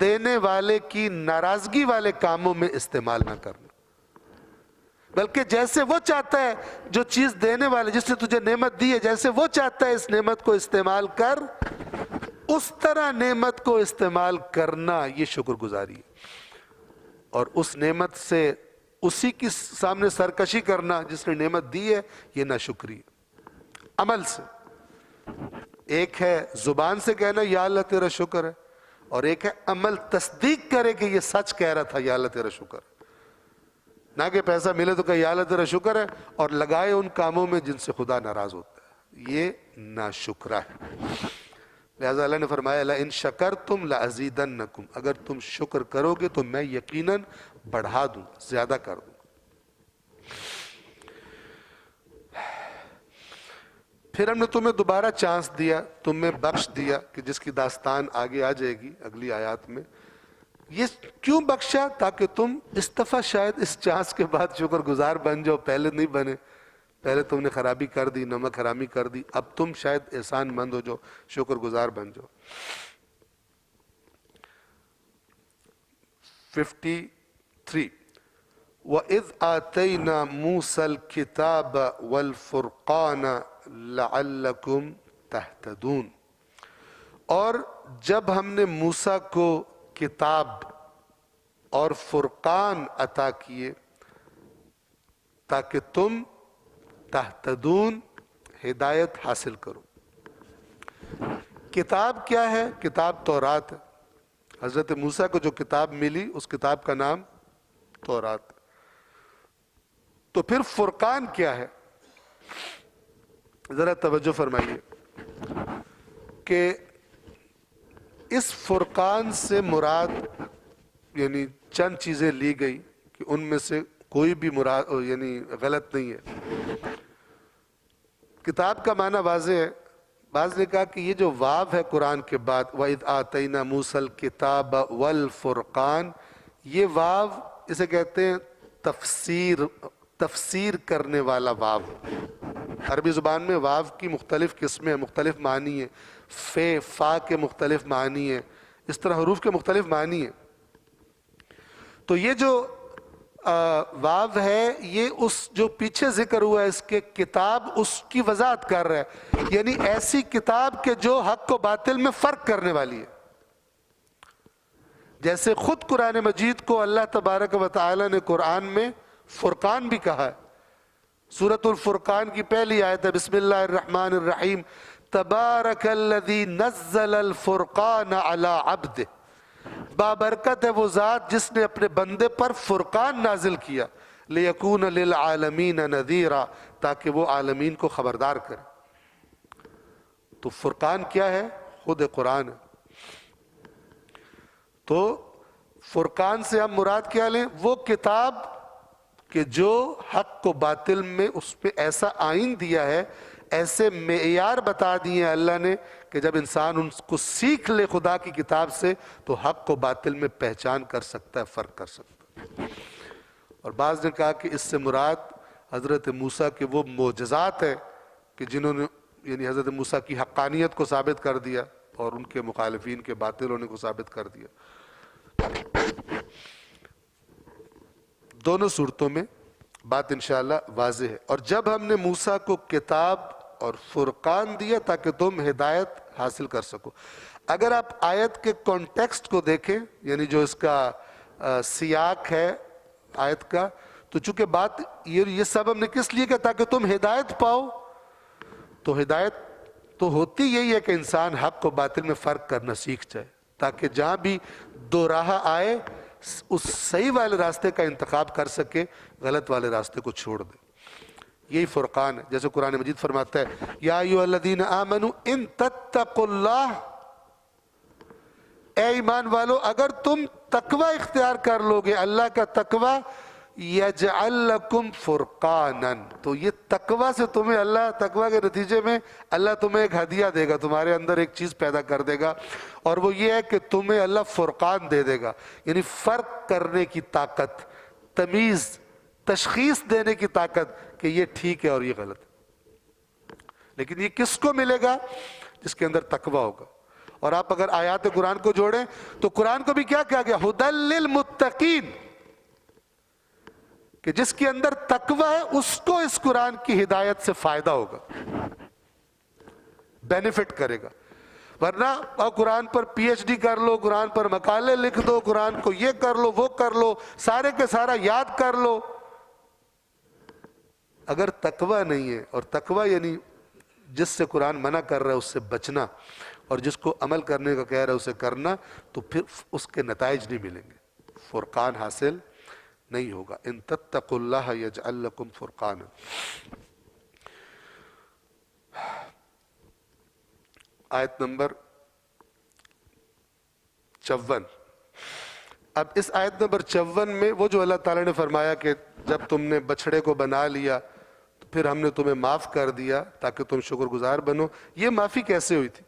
دینے والے کی ناراضگی والے کاموں میں استعمال نہ کرنا، بلکہ جیسے وہ چاہتا ہے، جو چیز دینے والے جس نے تجھے نعمت دی ہے، جیسے وہ چاہتا ہے اس نعمت کو استعمال کر، اس طرح نعمت کو استعمال کرنا، یہ شکر گزاری ہے۔ اور اس نعمت سے اسی کی سامنے سرکشی کرنا جس نے نعمت دی ہے، یہ ناشکری ہے۔ عمل سے ایک ہے زبان سے کہنا یا اللہ تیرا شکر ہے، اور ایک ہے عمل تصدیق کرے کہ یہ سچ کہہ رہا تھا یا اللہ تیرا شکر ہے، نہ کہ پیسہ ملے تو کہ یا اللہ تیرا شکر ہے اور لگائے ان کاموں میں جن سے خدا ناراض ہوتا ہے، یہ ناشکرہ ہے۔ لہذا اللہ نے فرمایا لَإِن شَكَرْتُمْ لَأَزِيدَنَّكُمْ، اگر تم شکر کرو گے تو میں یقیناً بڑھا دوں، زیادہ کر دوں۔ پھر ہم نے تمہیں دوبارہ چانس دیا، تمہیں بخش دیا، کہ جس کی داستان آگے آ جائے گی اگلی آیات میں۔ یہ کیوں بخشا؟ تاکہ تم اس دفعہ شاید اس چانس کے بعد شکر گزار بن جاؤ، پہلے نہیں بنے، پہلے تم نے خرابی کر دی، نمک حرامی کر دی، اب تم شاید احسان مند ہو جاؤ، شکر گزار بن جاؤ۔ 53 وَإِذْ آتَيْنَا مُوسَى الْكِتَابَ وَالْفُرْقَانَ لَعَلَّكُمْ تَهْتَدُونَ، اور جب ہم نے موسیٰ کو کتاب اور فرقان عطا کیے تاکہ تم تہتدون، ہدایت حاصل کرو۔ کتاب کیا ہے؟ کتاب تورات ہے۔ حضرت موسیٰ کو جو کتاب ملی اس کتاب کا نام تورات۔ تو پھر فرقان کیا ہے؟ ذرا توجہ فرمائیے کہ اس فرقان سے مراد یعنی چند چیزیں لی گئی کہ ان میں سے کوئی بھی مراد یعنی غلط نہیں ہے۔ کتاب کا معنی واضح ہے۔ بعض نے کہا کہ یہ جو واو ہے قرآن کے بعد وَإِذْ آتَيْنَا مُوسَى الْكِتَابَ وَالْفُرْقَانَ، یہ واو اسے کہتے ہیں تفسیر کرنے والا واو۔ عربی زبان میں واو کی مختلف قسمیں، مختلف معنی ہیں، فا کے مختلف معنی ہیں، اس طرح حروف کے مختلف معنی ہیں۔ تو یہ جو واو ہے یہ اس جو پیچھے ذکر ہوا ہے اس کے کتاب اس کی وضاحت کر رہا ہے، یعنی ایسی کتاب کہ جو حق و باطل میں فرق کرنے والی ہے۔ جیسے خود قرآن مجید کو اللہ تبارک و تعالی نے قرآن میں فرقان بھی کہا ہے۔ سورۃ الفرقان کی پہلی آیت ہے بسم اللہ الرحمن الرحیم تبارک الذی نزل الفرقان علی عبدہ، بابرکت ہے وہ ذات جس نے اپنے بندے پر فرقان نازل کیا، لیکون للعالمین نذیرا، تاکہ وہ عالمین کو خبردار کرے۔ تو فرقان کیا ہے؟ خود قرآن ہے۔ تو فرقان سے ہم مراد کیا لیں؟ وہ کتاب کہ جو حق و باطل میں اس پہ ایسا آئین دیا ہے، ایسے معیار بتا دیے اللہ نے کہ جب انسان ان کو سیکھ لے خدا کی کتاب سے تو حق و باطل میں پہچان کر سکتا ہے، فرق کر سکتا ہے۔ اور بعض نے کہا کہ اس سے مراد حضرت موسیٰ کے وہ معجزات ہیں کہ جنہوں نے یعنی حضرت موسیٰ کی حقانیت کو ثابت کر دیا اور ان کے مخالفین کے باطل ہونے کو ثابت کر دیا۔ دونوں صورتوں میں بات انشاءاللہ واضح ہے۔ اور جب ہم نے موسیٰ کو کتاب اور فرقان دیا تاکہ تم ہدایت حاصل کر سکو۔ اگر آپ آیت کے کانٹیکسٹ کو دیکھیں یعنی جو اس کا سیاق ہے آیت کا، تو چونکہ بات یہ سب ہم نے کس لیے کہا تاکہ تم ہدایت پاؤ، تو ہدایت تو ہوتی یہی ہے کہ انسان حق و باطل میں فرق کرنا سیکھ جائے تاکہ جہاں بھی دو راہ آئے اس صحیح والے راستے کا انتخاب کر سکے، غلط والے راستے کو چھوڑ دے۔ یہی فرقان ہے۔ جیسے قرآن مجید فرماتا ہے یا ایھا الذین آمنوا ان تتقوا اللہ، اے ایمان والو اگر تم تقوی اختیار کر لو گے، اللہ کا تقوی، یجعل لکم فرقانا، تو یہ تقوی سے تمہیں اللہ، تقوی کے نتیجے میں اللہ تمہیں ایک ہدیہ دے گا، تمہارے اندر ایک چیز پیدا کر دے گا، اور وہ یہ ہے کہ تمہیں اللہ فرقان دے دے گا، یعنی فرق کرنے کی طاقت، تمیز، تشخیص دینے کی طاقت کہ یہ ٹھیک ہے اور یہ غلط ہے۔ لیکن یہ کس کو ملے گا؟ جس کے اندر تقوی ہوگا۔ اور آپ اگر آیات قرآن کو جوڑیں تو قرآن کو بھی کیا کہا گیا؟ ھدی للمتقین، کہ جس کے اندر تقوی ہے اس کو اس قرآن کی ہدایت سے فائدہ ہوگا، بینیفٹ کرے گا۔ ورنہ قرآن پر پی ایچ ڈی کر لو، قرآن پر مقالے لکھ دو، قرآن کو یہ کر لو وہ کر لو، سارے کے سارا یاد کر لو، اگر تقوی نہیں ہے، اور تقوی یعنی جس سے قرآن منع کر رہا ہے اس سے بچنا، اور جس کو عمل کرنے کا کہہ رہا ہے اسے کرنا، تو پھر اس کے نتائج نہیں ملیں گے، فرقان حاصل نہیں ہوگا۔ ان تتقوا اللہ یجعل لکم فرقانا۔ آیت نمبر 54۔ اب اس آیت نمبر 54 میں وہ جو اللہ تعالیٰ نے فرمایا کہ جب تم نے بچھڑے کو بنا لیا تو پھر ہم نے تمہیں معاف کر دیا تاکہ تم شکر گزار بنو، یہ معافی کیسے ہوئی تھی؟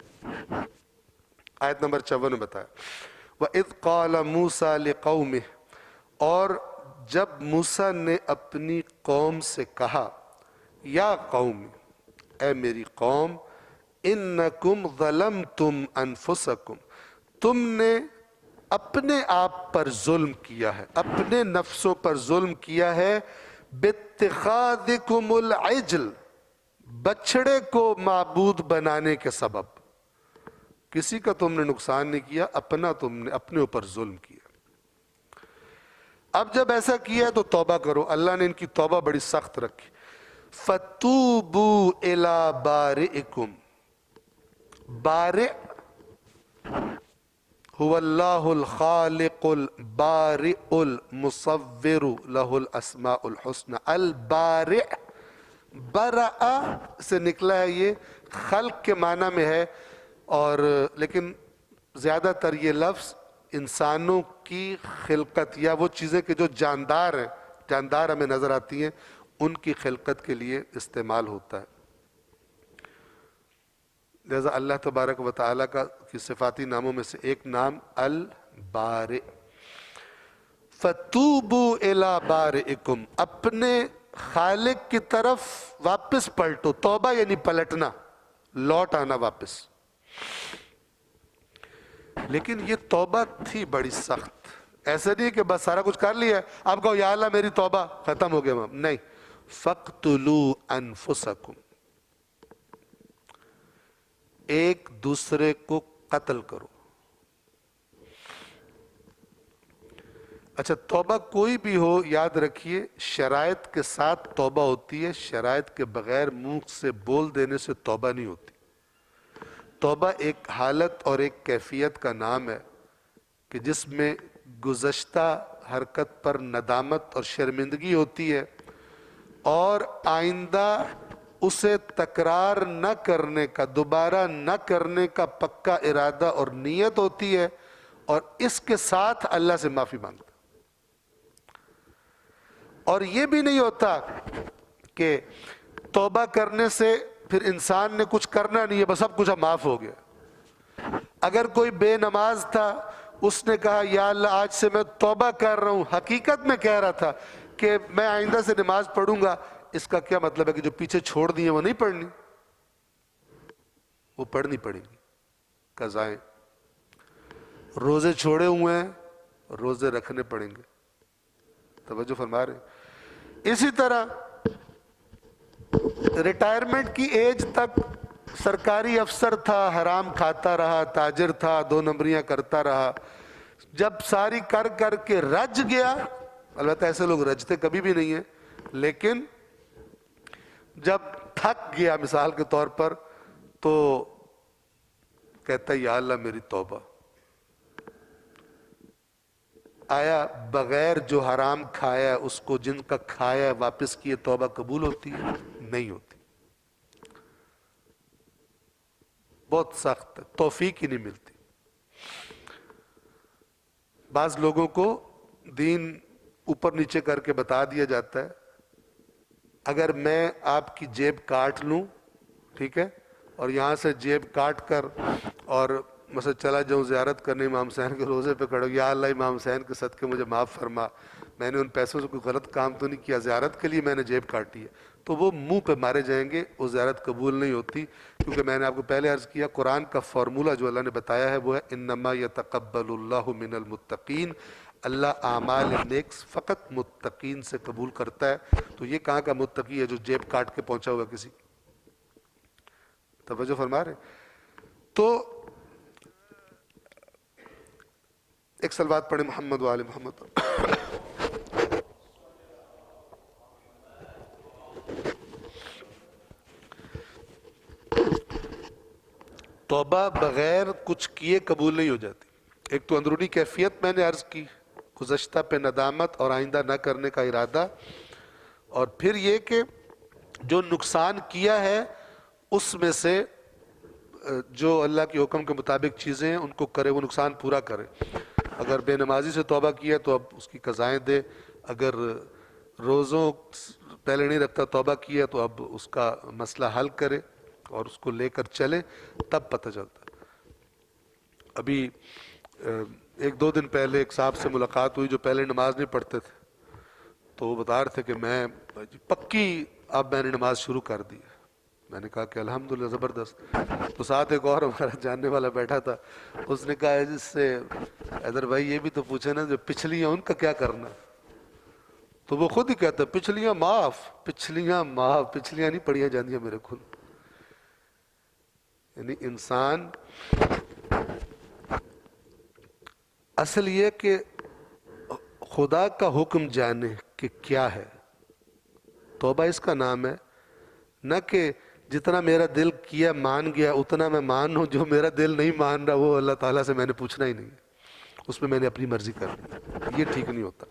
آیت نمبر 54 میں بتایا وَإِذْ قَالَ مُوسَى لِقَوْمِهِ، اور جب موسیٰ نے اپنی قوم سے کہا، یا قوم، اے میری قوم، انکم ظلمتم انفسکم، تم نے اپنے آپ پر ظلم کیا ہے، اپنے نفسوں پر ظلم کیا ہے، باتخاذکم العجل، بچڑے کو معبود بنانے کے سبب۔ کسی کا تم نے نقصان نہیں کیا، اپنا تم نے اپنے اوپر ظلم کیا۔ اب جب ایسا کیا ہے تو توبہ کرو، اللہ نے ان کی توبہ بڑی سخت رکھی۔ فتوبو الی بارئکم، بارئ هو اللہ الخالق البارئ المصور له الاسماء الحسنى، البارئ، برأ سے نکلا ہے، یہ خلق کے معنی میں ہے، اور لیکن زیادہ تر یہ لفظ انسانوں کی خلقت یا وہ چیزیں کہ جو جاندار ہیں، جاندار ہمیں نظر آتی ہیں، ان کی خلقت کے لیے استعمال ہوتا ہے۔ لہذا اللہ تبارک و تعالیٰ کی صفاتی ناموں میں سے ایک نام البارئ۔ فتوبوا الی بارئکم، اپنے خالق کی طرف واپس پلٹو، توبہ یعنی پلٹنا، لوٹ آنا واپس۔ لیکن یہ توبہ تھی بڑی سخت، ایسا نہیں کہ بس سارا کچھ کر لیا ہے اب کہو یا اللہ میری توبہ، ختم ہو گیا، نہیں، فَاقْتُلُوا أَنفُسَكُمْ، ایک دوسرے کو قتل کرو۔ اچھا، توبہ کوئی بھی ہو، یاد رکھیے شرائط کے ساتھ توبہ ہوتی ہے، شرائط کے بغیر منہ سے بول دینے سے توبہ نہیں ہوتی۔ توبہ ایک حالت اور ایک کیفیت کا نام ہے کہ جس میں گزشتہ حرکت پر ندامت اور شرمندگی ہوتی ہے، اور آئندہ اسے تکرار نہ کرنے کا، دوبارہ نہ کرنے کا پکا ارادہ اور نیت ہوتی ہے، اور اس کے ساتھ اللہ سے معافی مانگتا۔ اور یہ بھی نہیں ہوتا کہ توبہ کرنے سے پھر انسان نے کچھ کرنا نہیں ہے، بس سب کچھ اب معاف ہو گیا۔ اگر کوئی بے نماز تھا، اس نے کہا یا اللہ آج سے میں توبہ کر رہا ہوں، حقیقت میں کہہ رہا تھا کہ میں آئندہ سے نماز پڑھوں گا، اس کا کیا مطلب ہے کہ جو پیچھے چھوڑ دی ہیں وہ نہیں پڑھنی؟ وہ پڑھنی پڑیں گی، قضائیں۔ روزے چھوڑے ہوئے ہیں، روزے رکھنے پڑیں گے، توجہ فرما رہے ہیں۔ اسی طرح ریٹائرمنٹ کی ایج تک سرکاری افسر تھا، حرام کھاتا رہا، تاجر تھا، 2 نمبریاں کرتا رہا، جب ساری کر کر کے رج گیا، البتہ ایسے لوگ رجتے کبھی بھی نہیں ہیں، لیکن جب تھک گیا مثال کے طور پر، تو کہتا ہے یا اللہ میری توبہ۔ آیا بغیر جو حرام کھایا اس کو جن کا کھایا واپس کیے توبہ قبول ہوتی ہے؟ نہیں ہوتی، بہت سخت ہے، توفیق ہی نہیں ملتی۔ بعض لوگوں کو دین اوپر نیچے کر کے بتا دیا جاتا ہے، اگر میں آپ کی جیب کاٹ لوں، ٹھیک ہے، اور یہاں سے جیب کاٹ کر اور مثلا چلا جاؤں زیارت کرنے امام حسین کے روزے پہ کھڑا، یا اللہ امام حسین کے صدقے مجھے معاف فرما، میں نے ان پیسوں سے کوئی غلط کام تو نہیں کیا، زیارت کے لیے میں نے جیب کاٹی ہے، تو وہ منہ پہ مارے جائیں گے، وہ زیارت قبول نہیں ہوتی، کیونکہ میں نے آپ کو پہلے عرض کیا قرآن کا فارمولہ جو اللہ نے بتایا ہے وہ ہے انما یتقبل اللہ من المتقین، اللہ اعمال نیک فقط متقین سے قبول کرتا ہے۔ تو یہ کہاں کا متقی ہے جو جیب کاٹ کے پہنچا ہوا کسی کی؟ توجہ فرما رہے ہیں؟ تو ایک صلوات پڑھیں محمد و آل محمد۔ توبہ بغیر کچھ کیے قبول نہیں ہو جاتی۔ ایک تو اندرونی کیفیت میں نے عرض کی، گزشتہ پہ ندامت اور آئندہ نہ کرنے کا ارادہ، اور پھر یہ کہ جو نقصان کیا ہے اس میں سے جو اللہ کے حکم کے مطابق چیزیں ہیں ان کو کرے، وہ نقصان پورا کرے۔ اگر بے نمازی سے توبہ کیا تو اب اس کی قضائیں دے، اگر روزوں پہلے نہیں رکھتا توبہ کیا تو اب اس کا مسئلہ حل کرے اور اس کو لے کر چلے، تب پتہ چلتا ہے۔ ابھی 1-2 دن پہلے ایک صاحب سے ملاقات ہوئی جو پہلے نماز نہیں پڑھتے تھے، تو وہ بتا رہے تھے کہ میں پکی اب میں نے نماز شروع کر دی ہے۔ میں نے کہا کہ الحمدللہ زبردست۔ تو ساتھ ایک اور ہمارا جاننے والا بیٹھا تھا، اس نے کہا جس سے حیدر بھائی یہ بھی تو پوچھے نا جو پچھلیاں ان کا کیا کرنا؟ تو وہ خود ہی کہتا ہے پچھلیاں معاف، پچھلیاں معاف، پچھلیاں نہیں پڑھیاں جاندیاں میرے کھل۔ یعنی انسان اصل یہ کہ خدا کا حکم جانے کہ کیا ہے، توبہ اس کا نام ہے نہ کہ جتنا میرا دل کیا مان گیا اتنا میں مان ہوں، جو میرا دل نہیں مان رہا وہ اللہ تعالیٰ سے میں نے پوچھنا ہی نہیں، اس میں نے اپنی مرضی کر لی، یہ ٹھیک نہیں ہوتا۔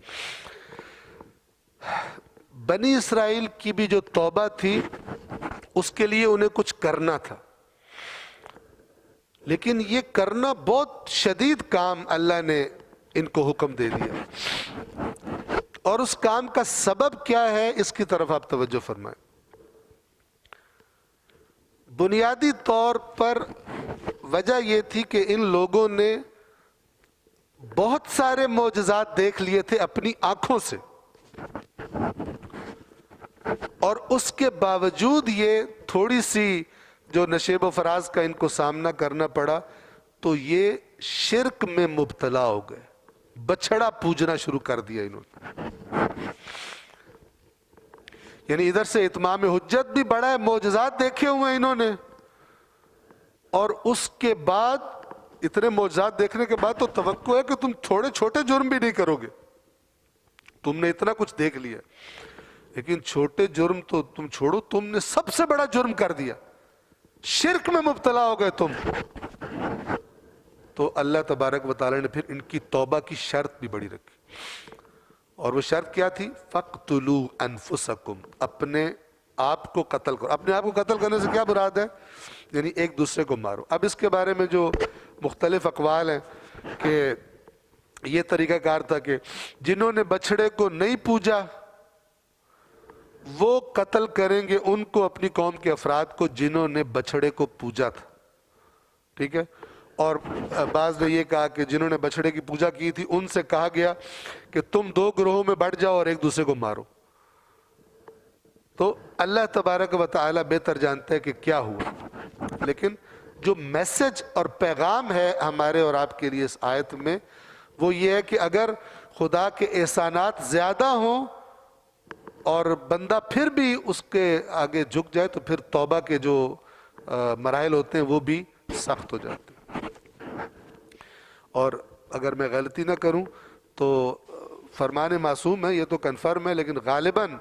بنی اسرائیل کی بھی جو توبہ تھی اس کے لیے انہیں کچھ کرنا تھا، لیکن یہ کرنا بہت شدید کام اللہ نے ان کو حکم دے دیا، اور اس کام کا سبب کیا ہے اس کی طرف آپ توجہ فرمائیں۔ بنیادی طور پر وجہ یہ تھی کہ ان لوگوں نے بہت سارے معجزات دیکھ لیے تھے اپنی آنکھوں سے، اور اس کے باوجود یہ تھوڑی سی جو نشیب و فراز کا ان کو سامنا کرنا پڑا تو یہ شرک میں مبتلا ہو گئے، بچھڑا پوجنا شروع کر دیا انہوں نے۔ یعنی ادھر سے اتمام حجت بھی بڑا ہے، معجزات دیکھے ہوئے ہیں انہوں نے، اور اس کے بعد اتنے معجزات دیکھنے کے بعد تو توقع ہے کہ تم تھوڑے چھوٹے جرم بھی نہیں کرو گے، تم نے اتنا کچھ دیکھ لیا، لیکن چھوٹے جرم تو تم چھوڑو، تم نے سب سے بڑا جرم کر دیا، شرک میں مبتلا ہو گئے تم۔ تو اللہ تبارک و تعالی نے پھر ان کی توبہ کی شرط بھی بڑی رکھی، اور وہ شرط کیا تھی؟ فَاقْتُلُوا أَنفُسَكُمْ، اپنے آپ کو قتل کرو۔ اپنے آپ کو قتل کرنے سے کیا مراد ہے؟ یعنی ایک دوسرے کو مارو۔ اب اس کے بارے میں جو مختلف اقوال ہیں کہ یہ طریقہ کار تھا کہ جنہوں نے بچھڑے کو نہیں پوجا وہ قتل کریں گے ان کو، اپنی قوم کے افراد کو جنہوں نے بچھڑے کو پوجا تھا، ٹھیک ہے؟ اور بعض نے یہ کہا کہ جنہوں نے بچھڑے کی پوجا کی تھی ان سے کہا گیا کہ تم دو گروہوں میں بٹ جاؤ اور ایک دوسرے کو مارو۔ تو اللہ تبارک و تعالی بہتر جانتا ہے کہ کیا ہوا، لیکن جو میسج اور پیغام ہے ہمارے اور آپ کے لیے اس آیت میں وہ یہ ہے کہ اگر خدا کے احسانات زیادہ ہوں اور بندہ پھر بھی اس کے آگے جھک جائے تو پھر توبہ کے جو مراحل ہوتے ہیں وہ بھی سخت ہو جاتے ہیں۔ اور اگر میں غلطی نہ کروں تو فرمان معصوم ہے، یہ تو کنفرم ہے، لیکن غالباً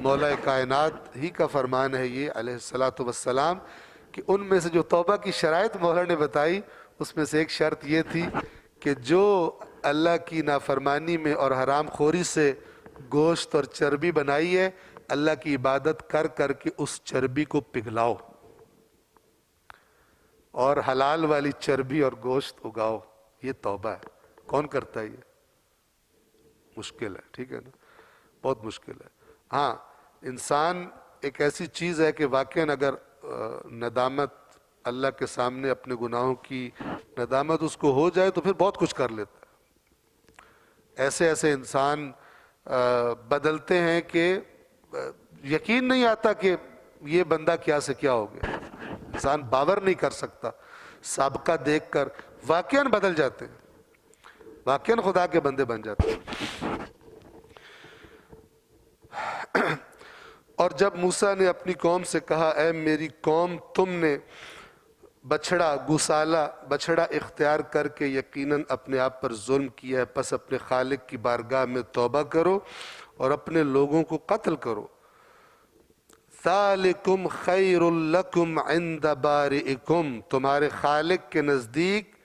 مولا کائنات ہی کا فرمان ہے یہ علیہ الصلاۃ والسلام کہ ان میں سے جو توبہ کی شرائط مولا نے بتائی اس میں سے ایک شرط یہ تھی کہ جو اللہ کی نافرمانی میں اور حرام خوری سے گوشت اور چربی بنائی ہے، اللہ کی عبادت کر کر کے اس چربی کو پگھلاؤ اور حلال والی چربی اور گوشت اگاؤ۔ یہ توبہ ہے۔ کون کرتا ہے یہ؟ مشکل ہے، ٹھیک ہے نا، بہت مشکل ہے۔ ہاں، انسان ایک ایسی چیز ہے کہ واقعاً اگر ندامت اللہ کے سامنے اپنے گناہوں کی ندامت اس کو ہو جائے تو پھر بہت کچھ کر لیتا ہے۔ ایسے ایسے انسان بدلتے ہیں کہ یقین نہیں آتا کہ یہ بندہ کیا سے کیا ہو گیا، انسان باور نہیں کر سکتا، سابقہ دیکھ کر واقعاً بدل جاتے ہیں، واقعاً خدا کے بندے بن جاتے ہیں۔ اور جب موسیٰ نے اپنی قوم سے کہا اے میری قوم تم نے بچھڑا گوسالہ بچھڑا اختیار کر کے یقیناً اپنے آپ پر ظلم کیا ہے، پس اپنے خالق کی بارگاہ میں توبہ کرو اور اپنے لوگوں کو قتل کرو۔ ذَلِكُمْ خَيْرٌ لَكُمْ عِنْدَ بَارِئِكُمْ، تمہارے خالق کے نزدیک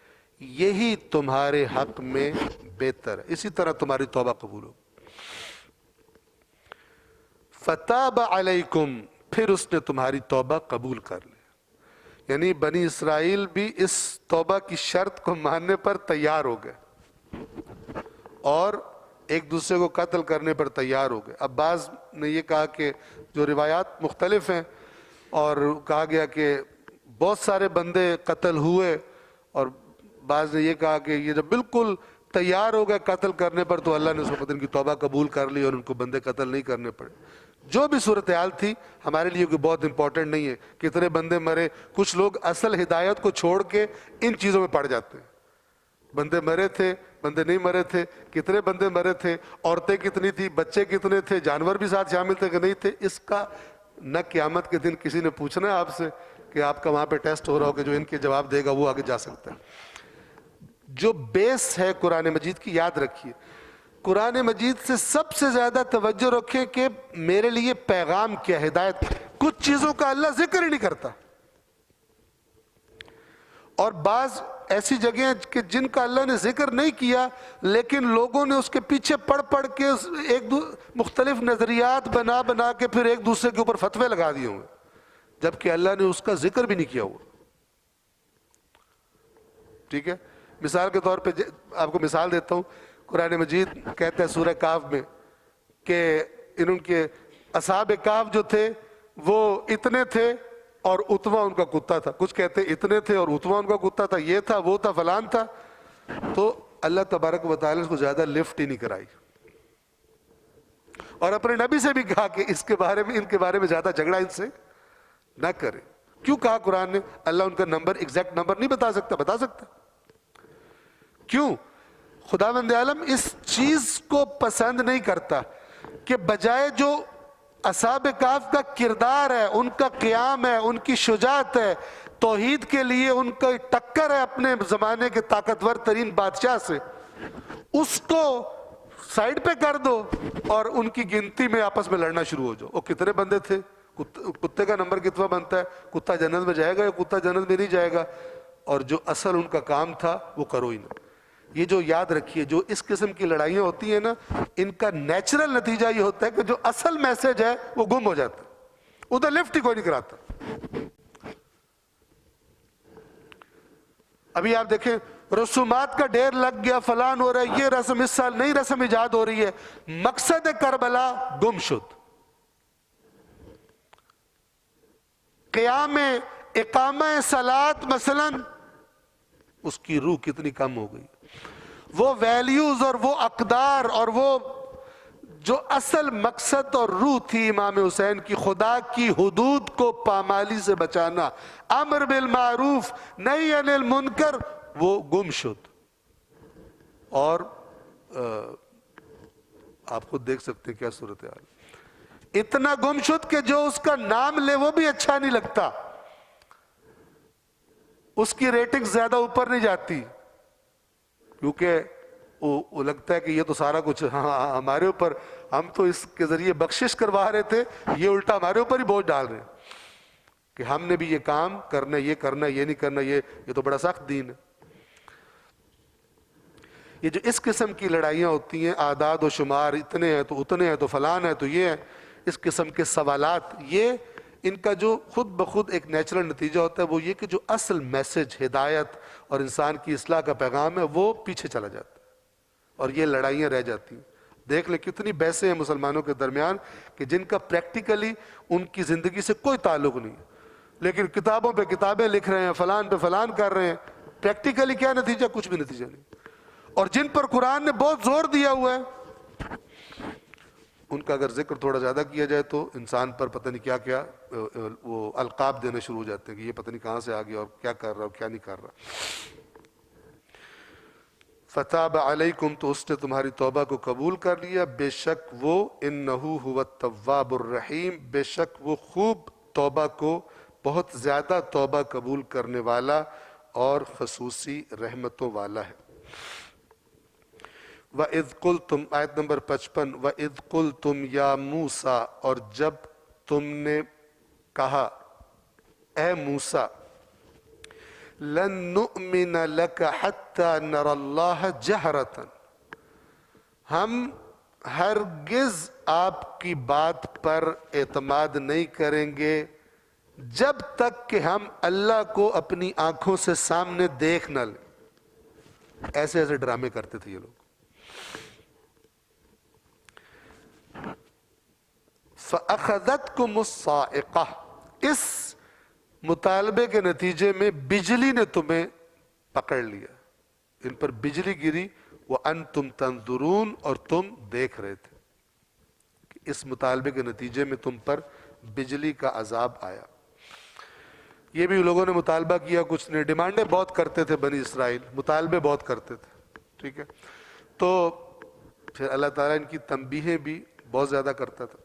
یہی تمہارے حق میں بہتر ہے، اسی طرح تمہاری توبہ قبول ہو۔ فَتَابَ عَلَيْكُمْ، پھر اس نے تمہاری توبہ قبول کر لی۔ یعنی بنی اسرائیل بھی اس توبہ کی شرط کو ماننے پر تیار ہو گئے اور ایک دوسرے کو قتل کرنے پر تیار ہو گئے۔ اب بعض نے یہ کہا کہ جو روایات مختلف ہیں اور کہا گیا کہ بہت سارے بندے قتل ہوئے، اور بعض نے یہ کہا کہ یہ جب بالکل تیار ہو گئے قتل کرنے پر تو اللہ نے اس وقت ان کی توبہ قبول کر لی اور ان کو بندے قتل نہیں کرنے پڑے۔ جو بھی صورتحال تھی ہمارے لیے کوئی بہت امپورٹنٹ نہیں ہے کتنے بندے مرے، کچھ لوگ اصل ہدایت کو چھوڑ کے ان چیزوں میں پڑ جاتے ہیں۔ بندے مرے تھے، بندے نہیں مرے تھے، کتنے بندے مرے تھے، عورتیں کتنی تھی، بچے کتنے تھے، جانور بھی ساتھ شامل تھے کہ نہیں تھے، اس کا نہ قیامت کے دن کسی نے پوچھنا ہے آپ سے کہ آپ کا وہاں پہ ٹیسٹ ہو رہا ہو کہ جو ان کے جواب دے گا وہ آگے جا سکتا ہے۔ جو بیس ہے قرآن مجید کی یاد رکھیے، قرآن مجید سے سب سے زیادہ توجہ رکھیں کہ میرے لیے پیغام کیا ہے، ہدایت۔ کچھ چیزوں کا اللہ ذکر ہی نہیں کرتا، اور بعض ایسی جگہیں کہ جن کا اللہ نے ذکر نہیں کیا لیکن لوگوں نے اس کے پیچھے پڑھ پڑھ کے مختلف نظریات بنا بنا کے پھر ایک دوسرے کے اوپر فتوے لگا دیے ہوئے، جبکہ اللہ نے اس کا ذکر بھی نہیں کیا ہوا۔ ٹھیک ہے، مثال کے طور پہ آپ کو مثال دیتا ہوں، قرآن مجید کہتا ہے سورہ کہف میں کہ ان کے اصحاب کہف جو تھے وہ اتنے تھے اور اتوا ان کا کتا تھا، کچھ کہتے اتنے تھے اور اتوا ان کا کتا تھا، یہ تھا وہ تھا فلان تھا، تو اللہ تبارک و تعالیٰ اس کو زیادہ لفٹ ہی نہیں کرائی، اور اپنے نبی سے بھی کہا کہ اس کے بارے میں، ان کے بارے میں زیادہ جھگڑا ان سے نہ کرے۔ کیوں کہا قرآن نے؟ اللہ ان کا نمبر، ایگزیکٹ نمبر نہیں بتا سکتا، بتا سکتا کیوں؟ خداوند عالم اس چیز کو پسند نہیں کرتا کہ بجائے جو اصحاب کہف کا کردار ہے، ان کا قیام ہے، ان کی شجاعت ہے، توحید کے لیے ان کا ٹکر ہے اپنے زمانے کے طاقتور ترین بادشاہ سے، اس کو سائیڈ پہ کر دو اور ان کی گنتی میں آپس میں لڑنا شروع ہو جاؤ۔ وہ کتنے بندے تھے، کتے کا نمبر کتنا بنتا ہے، کتا جنت میں جائے گا یا کتا جنت میں نہیں جائے گا، اور جو اصل ان کا کام تھا وہ کرو ہی نہ۔ یہ جو یاد رکھیے، جو اس قسم کی لڑائیاں ہوتی ہیں نا، ان کا نیچرل نتیجہ یہ ہوتا ہے کہ جو اصل میسج ہے وہ گم ہو جاتا ہے، ادھر لفٹ ہی کوئی نہیں کراتا۔ ابھی آپ دیکھیں رسومات کا ڈھیر لگ گیا، فلان ہو رہا ہے، یہ رسم اس سال نئی رسم ایجاد ہو رہی ہے، مقصد کربلا گم شد۔ قیام اقامہ صلاۃ مثلا، اس کی روح کتنی کم ہو گئی، وہ ویلیوز اور وہ اقدار اور وہ جو اصل مقصد اور روح تھی امام حسین کی، خدا کی حدود کو پامالی سے بچانا، امر بالمعروف نہی عن المنکر، وہ گم شد۔ اور آپ خود دیکھ سکتے ہیں کیا صورتحال، اتنا گم شد کہ جو اس کا نام لے وہ بھی اچھا نہیں لگتا، اس کی ریٹنگ زیادہ اوپر نہیں جاتی، کیونکہ وہ لگتا ہے کہ یہ تو سارا کچھ ہمارے اوپر، ہم تو اس کے ذریعے بخشش کروا رہے تھے، یہ الٹا ہمارے اوپر ہی بوجھ ڈال رہے ہیں کہ ہم نے بھی یہ کام کرنا، یہ کرنا، یہ نہیں کرنا، یہ تو بڑا سخت دین ہے۔ یہ جو اس قسم کی لڑائیاں ہوتی ہیں، اعداد و شمار، اتنے ہیں تو اتنے ہیں تو فلان ہے تو یہ ہے، اس قسم کے سوالات، یہ ان کا جو خود بخود ایک نیچرل نتیجہ ہوتا ہے وہ یہ کہ جو اصل میسج، ہدایت اور انسان کی اصلاح کا پیغام ہے وہ پیچھے چلا جاتا ہے، اور یہ لڑائیاں رہ جاتی ہیں۔ دیکھ لیں کتنی بحثیں ہیں مسلمانوں کے درمیان کہ جن کا پریکٹیکلی ان کی زندگی سے کوئی تعلق نہیں، لیکن کتابوں پہ کتابیں لکھ رہے ہیں، فلان پہ فلان کر رہے ہیں، پریکٹیکلی کیا نتیجہ؟ کچھ بھی نتیجہ نہیں۔ اور جن پر قرآن نے بہت زور دیا ہوا ہے، ان کا اگر ذکر تھوڑا زیادہ کیا جائے تو انسان پر پتہ نہیں کیا کیا وہ القاب دینے شروع ہو جاتے ہیں کہ یہ پتہ نہیں کہاں سے آ گیا اور کیا کر رہا اور کیا نہیں کر رہا۔ فتاب علیکم، تو اس نے تمہاری توبہ کو قبول کر لیا، بے شک وہ انہو هو التواب الرحیم، بے شک وہ خوب توبہ کو، بہت زیادہ توبہ قبول کرنے والا اور خصوصی رحمتوں والا ہے۔ وَإِذْ قُلْتُمْ، آیت نمبر 55، وَإِذْ قُلْتُمْ يَا مُوسَىٰ، اور جب تم نے کہا اے موسیٰ، لَن نُؤْمِنَ لَكَ حَتَّى نَرَى اللَّهَ جَهْرَةً، ہم ہرگز آپ کی بات پر اعتماد نہیں کریں گے جب تک کہ ہم اللہ کو اپنی آنکھوں سے سامنے دیکھ نہ لیں۔ ایسے ایسے ڈرامے کرتے تھے یہ لوگ۔ فَأَخَذَتْكُمُ الصَّاعِقَةُ، اس مطالبے کے نتیجے میں بجلی نے تمہیں پکڑ لیا، ان پر بجلی گری، وَأَنْتُمْ تَنْظُرُونَ، اور تم دیکھ رہے تھے کہ اس مطالبے کے نتیجے میں تم پر بجلی کا عذاب آیا۔ یہ بھی لوگوں نے مطالبہ کیا، کچھ نے، ڈیمانڈیں بہت کرتے تھے بنی اسرائیل، مطالبے بہت کرتے تھے، ٹھیک ہے، تو پھر اللہ تعالیٰ ان کی تنبیہیں بھی بہت زیادہ کرتا تھا۔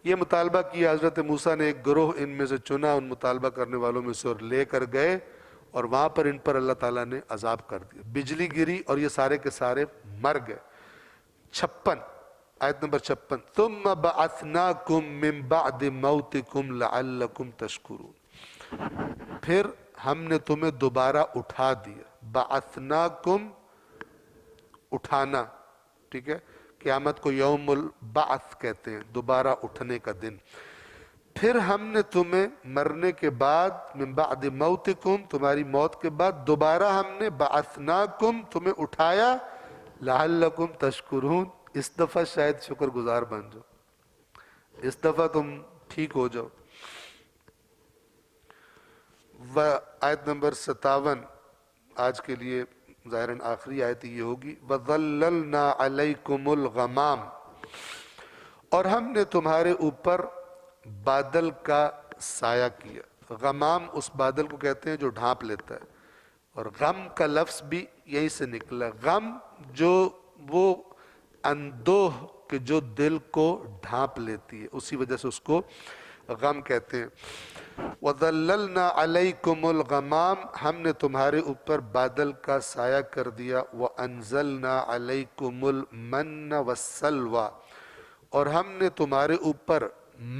یہ مطالبہ کیا، حضرت موسیٰ نے ایک گروہ ان میں سے چنا، ان مطالبہ کرنے والوں میں سے، اور لے کر گئے، اور وہاں پر ان پر اللہ تعالیٰ نے عذاب کر دیا، بجلی گری اور یہ سارے کے سارے مر گئے۔ 56 آیت نمبر 56 ثم بعثناکم من بعد موتکم لعلکم تشکرون، پھر ہم نے تمہیں دوبارہ اٹھا دیا. بعثناکم اٹھانا، ٹھیک ہے، قیامت کو یوم البعث کہتے ہیں، دوبارہ اٹھنے کا دن. پھر ہم نے تمہیں مرنے کے بعد من بعد موتکم تمہاری موت کے بعد دوبارہ ہم نے بعثناکم تمہیں اٹھایا لعلکم تشکرون، اس دفعہ شاید شکر گزار بن جاؤ، اس دفعہ تم ٹھیک ہو جاؤ. و آیت نمبر 57 آج کے لیے ظاہراً آخری آیت یہ ہوگی. وَظَلَّلْنَا عَلَيْكُمُ الْغَمَامِ، اور ہم نے تمہارے اوپر بادل کا سایہ کیا. غمام اس بادل کو کہتے ہیں جو ڈھانپ لیتا ہے، اور غم کا لفظ بھی یہیں سے نکلا. غم جو وہ اندوہ کہ جو دل کو ڈھانپ لیتی ہے، اسی وجہ سے اس کو غم کہتے ہیں. وَظَلَّلْنَا عَلَيْكُمُ الْغَمَامِ، ہم نے تمہارے اوپر بادل کا سایہ کر دیا. وَأَنزَلْنَا عَلَيْكُمُ الْمَنَّ وَالسَّلْوَىٰ، اور ہم نے تمہارے اوپر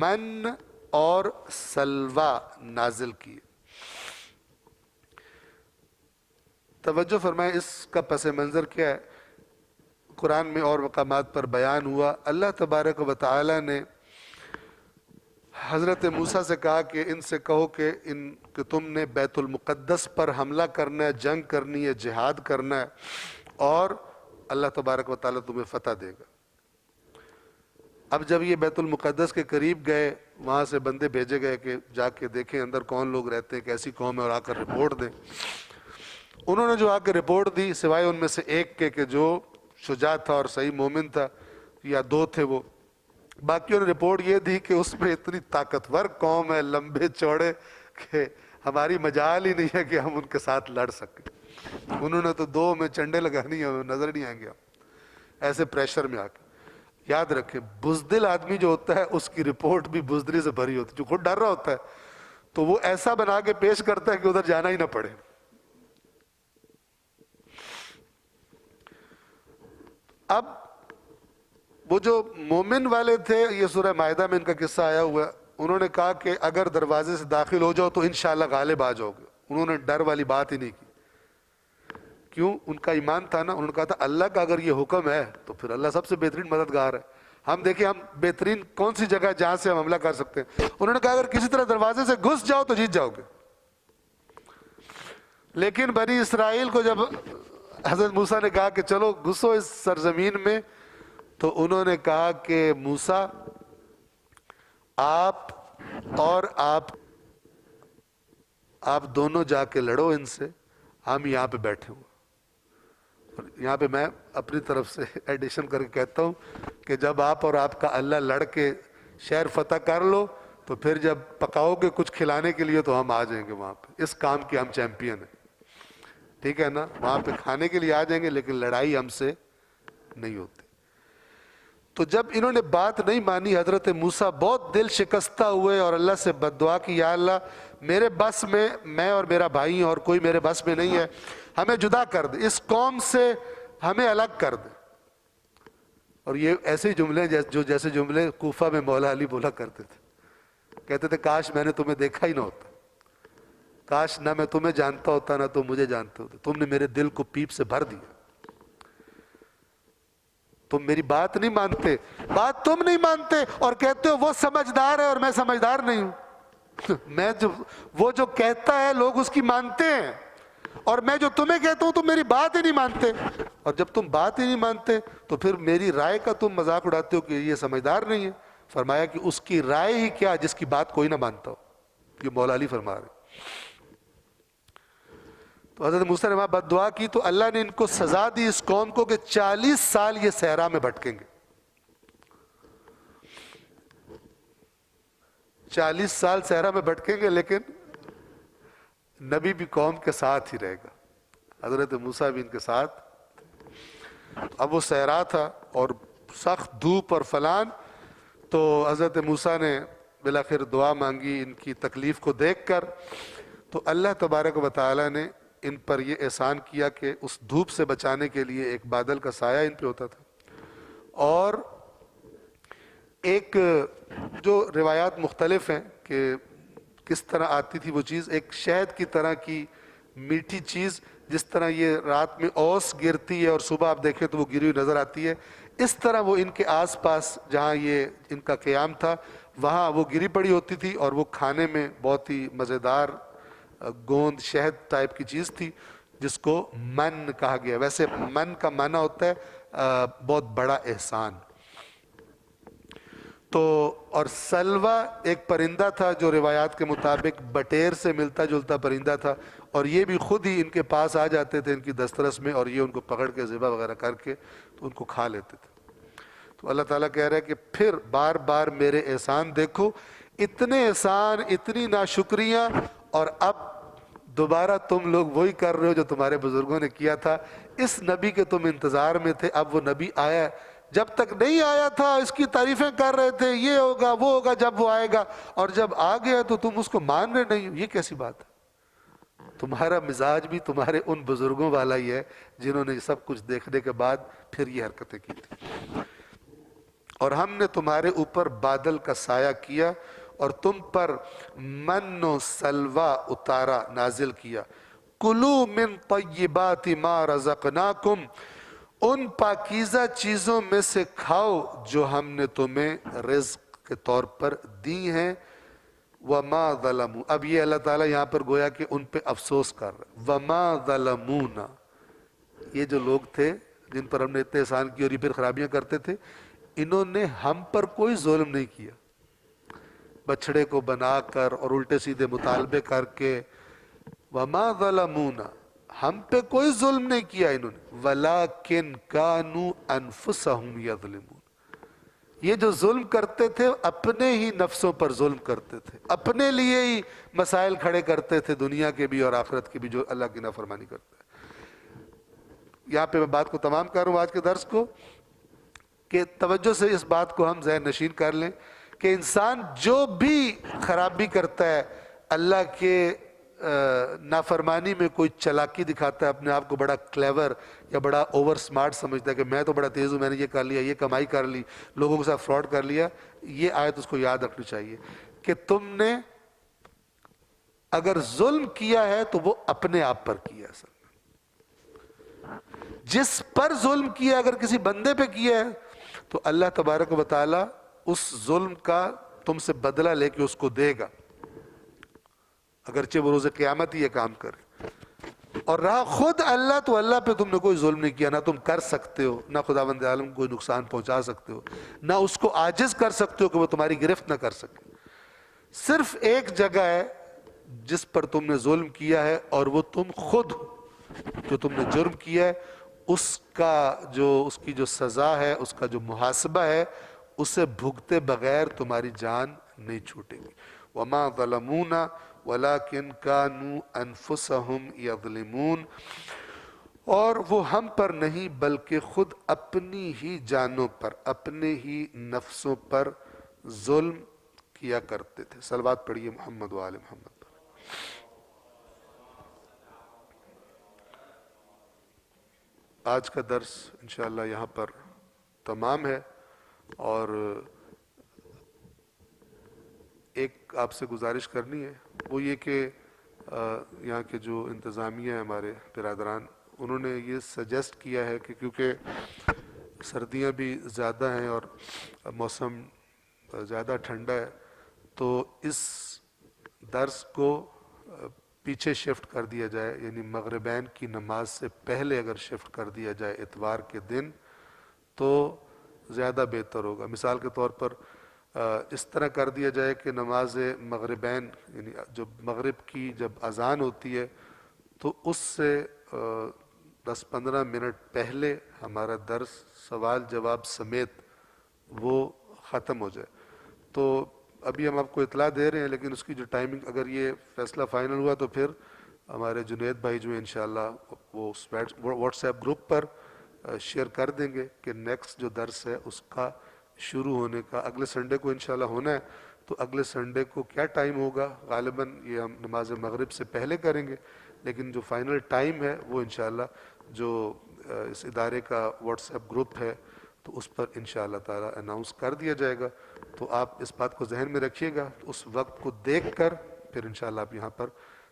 من اور سلوہ نازل کیے. توجہ فرمائیں، اس کا پس منظر کیا ہے؟ قرآن میں اور مقامات پر بیان ہوا. اللہ تبارک و تعالی نے حضرت موسیٰ سے کہا کہ ان سے کہو کہ تم نے بیت المقدس پر حملہ کرنا ہے، جنگ کرنی ہے، جہاد کرنا ہے، اور اللہ تبارک و تعالی تمہیں فتح دے گا. اب جب یہ بیت المقدس کے قریب گئے، وہاں سے بندے بھیجے گئے کہ جا کے دیکھیں اندر کون لوگ رہتے ہیں، کیسی قوم ہے، اور آ کر رپورٹ دیں. انہوں نے جو آ کے رپورٹ دی، سوائے ان میں سے ایک کے کہ جو شجاع تھا اور صحیح مومن تھا، یا دو تھے وہ، باقیوں نے رپورٹ یہ دی کہ اس میں اتنی طاقتور قوم ہے، لمبے چوڑے، کہ ہماری مجال ہی نہیں ہے کہ ہم ان کے ساتھ لڑ سکیں. انہوں نے تو دو میں چنڈے لگانی ہیں، نظر نہیں آئیں گے ہم ایسے پریشر میں آ کے. یاد رکھیں، بزدل آدمی جو ہوتا ہے اس کی رپورٹ بھی بزدلی سے بھری ہوتی ہے. جو خود ڈر رہا ہوتا ہے تو وہ ایسا بنا کے پیش کرتا ہے کہ ادھر جانا ہی نہ پڑے. اب وہ جو مومن والے تھے، یہ سورہ مائدہ میں ان کا قصہ آیا ہوا ہے، انہوں نے کہا کہ اگر دروازے سے داخل ہو جاؤ تو انشاءاللہ غالب آ جاؤ گے. انہوں نے ڈر والی بات ہی نہیں کی. کیوں؟ ان کا ایمان تھا نا. انہوں نے کہا تھا اللہ کا اگر یہ حکم ہے تو پھر اللہ سب سے بہترین مددگار ہے. ہم دیکھیں ہم بہترین کون سی جگہ جہاں سے ہم حملہ کر سکتے ہیں. انہوں نے کہا اگر کسی طرح دروازے سے گھس جاؤ تو جیت جاؤ گے. لیکن بنی اسرائیل کو جب حضرت موسیٰ نے کہا کہ چلو گھسو اس سرزمین میں، تو انہوں نے کہا کہ موسیٰ آپ اور آپ دونوں جا کے لڑو ان سے، ہم یہاں پہ بیٹھے ہوئے. اور یہاں پہ میں اپنی طرف سے ایڈیشن کر کے کہتا ہوں کہ جب آپ اور آپ کا اللہ لڑ کے شہر فتح کر لو تو پھر جب پکاؤ گے کچھ کھلانے کے لیے تو ہم آ جائیں گے وہاں پہ. اس کام کے ہم چیمپئن ہیں، ٹھیک ہے نا. وہاں پہ کھانے کے لیے آ جائیں گے لیکن لڑائی ہم سے نہیں ہوتی. تو جب انہوں نے بات نہیں مانی، حضرت موسیٰ بہت دل شکستہ ہوئے اور اللہ سے بد دعا کی، یا اللہ میرے بس میں اور میرا بھائی اور کوئی میرے بس میں نہیں ہے، ہمیں جدا کر دے، اس قوم سے ہمیں الگ کر دے. اور یہ ایسے جملے جو جیسے جملے کوفہ میں مولا علی بولا کرتے تھے. کہتے تھے کاش میں نے تمہیں دیکھا ہی نہ ہوتا، کاش نہ میں تمہیں جانتا ہوتا نہ تم مجھے جانتے ہوتے. تم نے میرے دل کو پیپ سے بھر دیا. تم میری بات نہیں مانتے، بات تم نہیں مانتے اور کہتے ہو وہ سمجھدار ہے اور میں سمجھدار نہیں ہوں. وہ جو کہتا ہے لوگ اس کی مانتے ہیں، اور میں جو تمہیں کہتا ہوں تم میری بات ہی نہیں مانتے. اور جب تم بات ہی نہیں مانتے تو پھر میری رائے کا تم مذاق اڑاتے ہو کہ یہ سمجھدار نہیں ہے. فرمایا کہ اس کی رائے ہی کیا جس کی بات کوئی نہ مانتا ہو. یہ مولا علی فرما رہے. تو حضرت موسیٰ نے وہاں بد دعا کی تو اللہ نے ان کو سزا دی اس قوم کو کہ 40 سال یہ صحرا میں بھٹکیں گے. 40 سال صحرا میں بھٹکیں گے لیکن نبی بھی قوم کے ساتھ ہی رہے گا. حضرت موسیٰ بھی ان کے ساتھ. اب وہ صحرا تھا اور سخت دھوپ اور فلان، تو حضرت موسیٰ نے بالآخر دعا مانگی ان کی تکلیف کو دیکھ کر. تو اللہ تبارک و تعالی نے ان پر یہ احسان کیا کہ اس دھوپ سے بچانے کے لیے ایک بادل کا سایہ ان پہ ہوتا تھا، اور ایک جو روایات مختلف ہیں کہ کس طرح آتی تھی وہ چیز، ایک شہد کی طرح کی میٹھی چیز، جس طرح یہ رات میں اوس گرتی ہے اور صبح آپ دیکھیں تو وہ گری ہوئی نظر آتی ہے، اس طرح وہ ان کے آس پاس جہاں یہ ان کا قیام تھا وہاں وہ گری پڑی ہوتی تھی، اور وہ کھانے میں بہت ہی مزیدار گوند شہد ٹائپ کی چیز تھی جس کو من کہا گیا۔ ویسے من کا معنی ہوتا ہے بہت بڑا احسان۔ تو اور سلوا ایک پرندہ تھا جو روایات کے مطابق بٹیر سے ملتا جلتا پرندہ تھا، اور یہ بھی خود ہی ان کے پاس آ جاتے تھے ان کی دسترس میں، اور یہ ان کو پکڑ کے ذبح وغیرہ کر کے تو ان کو کھا لیتے تھے۔ تو اللہ تعالیٰ کہہ رہا ہے کہ پھر بار بار میرے احسان دیکھو، اتنے احسان، اتنی ناشکریاں، اور اب دوبارہ تم لوگ وہی کر رہے ہو جو تمہارے بزرگوں نے کیا تھا۔ اس نبی کے تم انتظار میں تھے، اب وہ نبی آیا، جب تک نہیں آیا تھا اس کی تعریفیں کر رہے تھے، یہ ہوگا وہ ہوگا جب وہ آئے گا، اور جب آ گیا تو تم اس کو مان رہے نہیں ہو۔ یہ کیسی بات ہے؟ تمہارا مزاج بھی تمہارے ان بزرگوں والا ہی ہے جنہوں نے سب کچھ دیکھنے کے بعد پھر یہ حرکتیں کی تھی۔ اور ہم نے تمہارے اوپر بادل کا سایہ کیا اور تم پر من و سلوہ اتارا، نازل کیا۔ کلو من طیبات ما رزقناکم، ان پاکیزہ چیزوں میں سے کھاؤ جو ہم نے تمہیں رزق کے طور پر دی ہیں۔ وما ظلموا، اب یہ اللہ تعالیٰ یہاں پر گویا کہ ان پہ افسوس کر رہا ہے۔ وما ظلمونا، یہ جو لوگ تھے جن پر ہم نے اتنے احسان کی اور یہ پھر خرابیاں کرتے تھے، انہوں نے ہم پر کوئی ظلم نہیں کیا، بچڑے کو بنا کر اور الٹے سیدھے مطالبے کر کے۔ وما ظلمونا، ہم پہ کوئی ظلم نہیں کیا انہوں نے، ولیکن کانوا انفسہم یظلمون، یہ جو ظلم کرتے تھے اپنے ہی نفسوں پر ظلم کرتے تھے، اپنے لیے ہی مسائل کھڑے کرتے تھے، دنیا کے بھی اور آخرت کے بھی، جو اللہ کی نافرمانی کرتا ہے۔ یہاں پہ میں بات کو تمام کر رہا ہوں آج کے درس کو، کہ توجہ سے اس بات کو ہم ذہن نشین کر لیں کہ انسان جو بھی خرابی کرتا ہے، اللہ کے نافرمانی میں کوئی چلاکی دکھاتا ہے، اپنے آپ کو بڑا کلیور یا بڑا اوور سمارٹ سمجھتا ہے کہ میں تو بڑا تیز ہوں، میں نے یہ کر لیا، یہ کمائی کر لی، لوگوں کے ساتھ فراڈ کر لیا، یہ آیت اس کو یاد رکھنی چاہیے کہ تم نے اگر ظلم کیا ہے تو وہ اپنے آپ پر کیا ہے۔ جس پر ظلم کیا اگر کسی بندے پہ کیا ہے تو اللہ تبارک و تعالی اس ظلم کا تم سے بدلہ لے کے اس کو دے گا، اگرچہ وہ روز قیامت ہی یہ کام کرے۔ اور رہا خود اللہ، تو اللہ پہ تم نے کوئی ظلم نہیں کیا، نہ تم کر سکتے ہو، نہ خداوند عالم کو کوئی نقصان پہنچا سکتے ہو، نہ اس کو عاجز کر سکتے ہو کہ وہ تمہاری گرفت نہ کر سکے۔ صرف ایک جگہ ہے جس پر تم نے ظلم کیا ہے، اور وہ تم خود جو تم نے جرم کیا ہے اس کی جو سزا ہے، اس کا جو محاسبہ ہے، اسے بھگتے بغیر تمہاری جان نہیں چھوٹے گی۔ وما ظلمونا ولکن کانوا انفسہم یظلمون، اور وہ ہم پر نہیں بلکہ خود اپنی ہی جانوں پر، اپنے ہی نفسوں پر ظلم کیا کرتے تھے۔ صلوات پڑھیے محمد و آل محمد۔ آج کا درس انشاءاللہ یہاں پر تمام ہے، اور ایک آپ سے گزارش کرنی ہے، وہ یہ کہ یہاں کے جو انتظامیہ ہیں ہمارے برادران، انہوں نے یہ سجیسٹ کیا ہے کہ کیونکہ سردیاں بھی زیادہ ہیں اور موسم زیادہ ٹھنڈا ہے، تو اس درس کو پیچھے شفٹ کر دیا جائے، یعنی مغربین کی نماز سے پہلے اگر شفٹ کر دیا جائے اتوار کے دن تو زیادہ بہتر ہوگا۔ مثال کے طور پر اس طرح کر دیا جائے کہ نماز مغربین، یعنی جب مغرب کی جب اذان ہوتی ہے تو اس سے 10-15 منٹ پہلے ہمارا درس سوال جواب سمیت وہ ختم ہو جائے۔ تو ابھی ہم آپ کو اطلاع دے رہے ہیں، لیکن اس کی جو ٹائمنگ، اگر یہ فیصلہ فائنل ہوا تو پھر ہمارے جنید بھائی جو ہیں انشاءاللہ وہ واٹس ایپ گروپ پر شیئر کر دیں گے کہ نیکسٹ جو درس ہے اس کا شروع ہونے کا اگلے سنڈے کو انشاءاللہ ہونا ہے، تو اگلے سنڈے کو کیا ٹائم ہوگا، غالباً یہ ہم نماز مغرب سے پہلے کریں گے، لیکن جو فائنل ٹائم ہے وہ انشاءاللہ جو اس ادارے کا واٹس ایپ گروپ ہے تو اس پر انشاءاللہ تعالی اناؤنس کر دیا جائے گا. تو آپ اس بات کو ذہن میں رکھیے گا. اس وقت کو دیکھ کر پھر انشاءاللہ آپ یہاں پر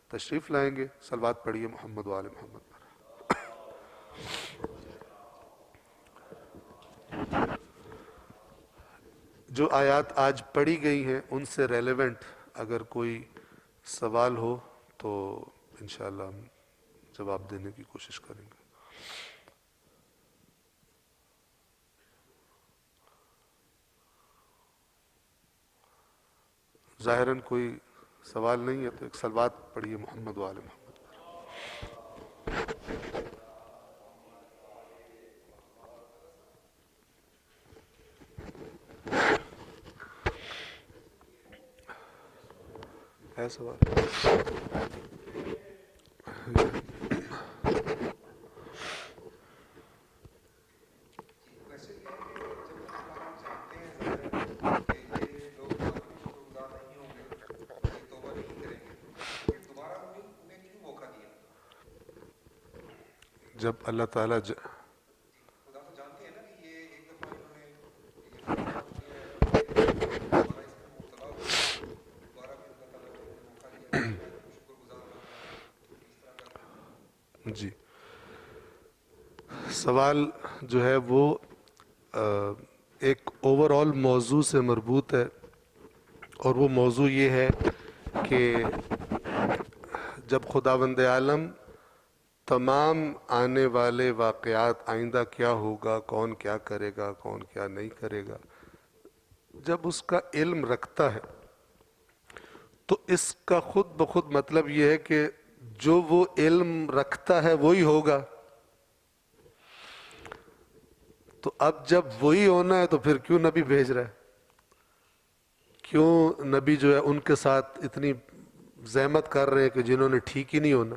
تشریف لائیں گے. صلوات پڑھیے محمد و آل محمد پر. جو آیات آج پڑھی گئی ہیں ان سے ریلیونٹ اگر کوئی سوال ہو تو انشاءاللہ ہم جواب دینے کی کوشش کریں گے. ظاہراً کوئی سوال نہیں ہے تو ایک صلوات پڑھیے محمد و آل محمد. ہے سوال؟ جب اللہ تعالیٰ جی سوال جو ہے وہ ایک اوور آل موضوع سے مربوط ہے، اور وہ موضوع یہ ہے کہ جب خداوند عالم تمام آنے والے واقعات، آئندہ کیا ہوگا، کون کیا کرے گا، کون کیا نہیں کرے گا، جب اس کا علم رکھتا ہے تو اس کا خود بخود مطلب یہ ہے کہ جو وہ علم رکھتا ہے وہی ہوگا. تو اب جب وہی ہونا ہے تو پھر کیوں نبی بھیج رہا ہے؟ کیوں نبی جو ہے ان کے ساتھ اتنی زحمت کر رہے ہیں کہ جنہوں نے ٹھیک ہی نہیں ہونا؟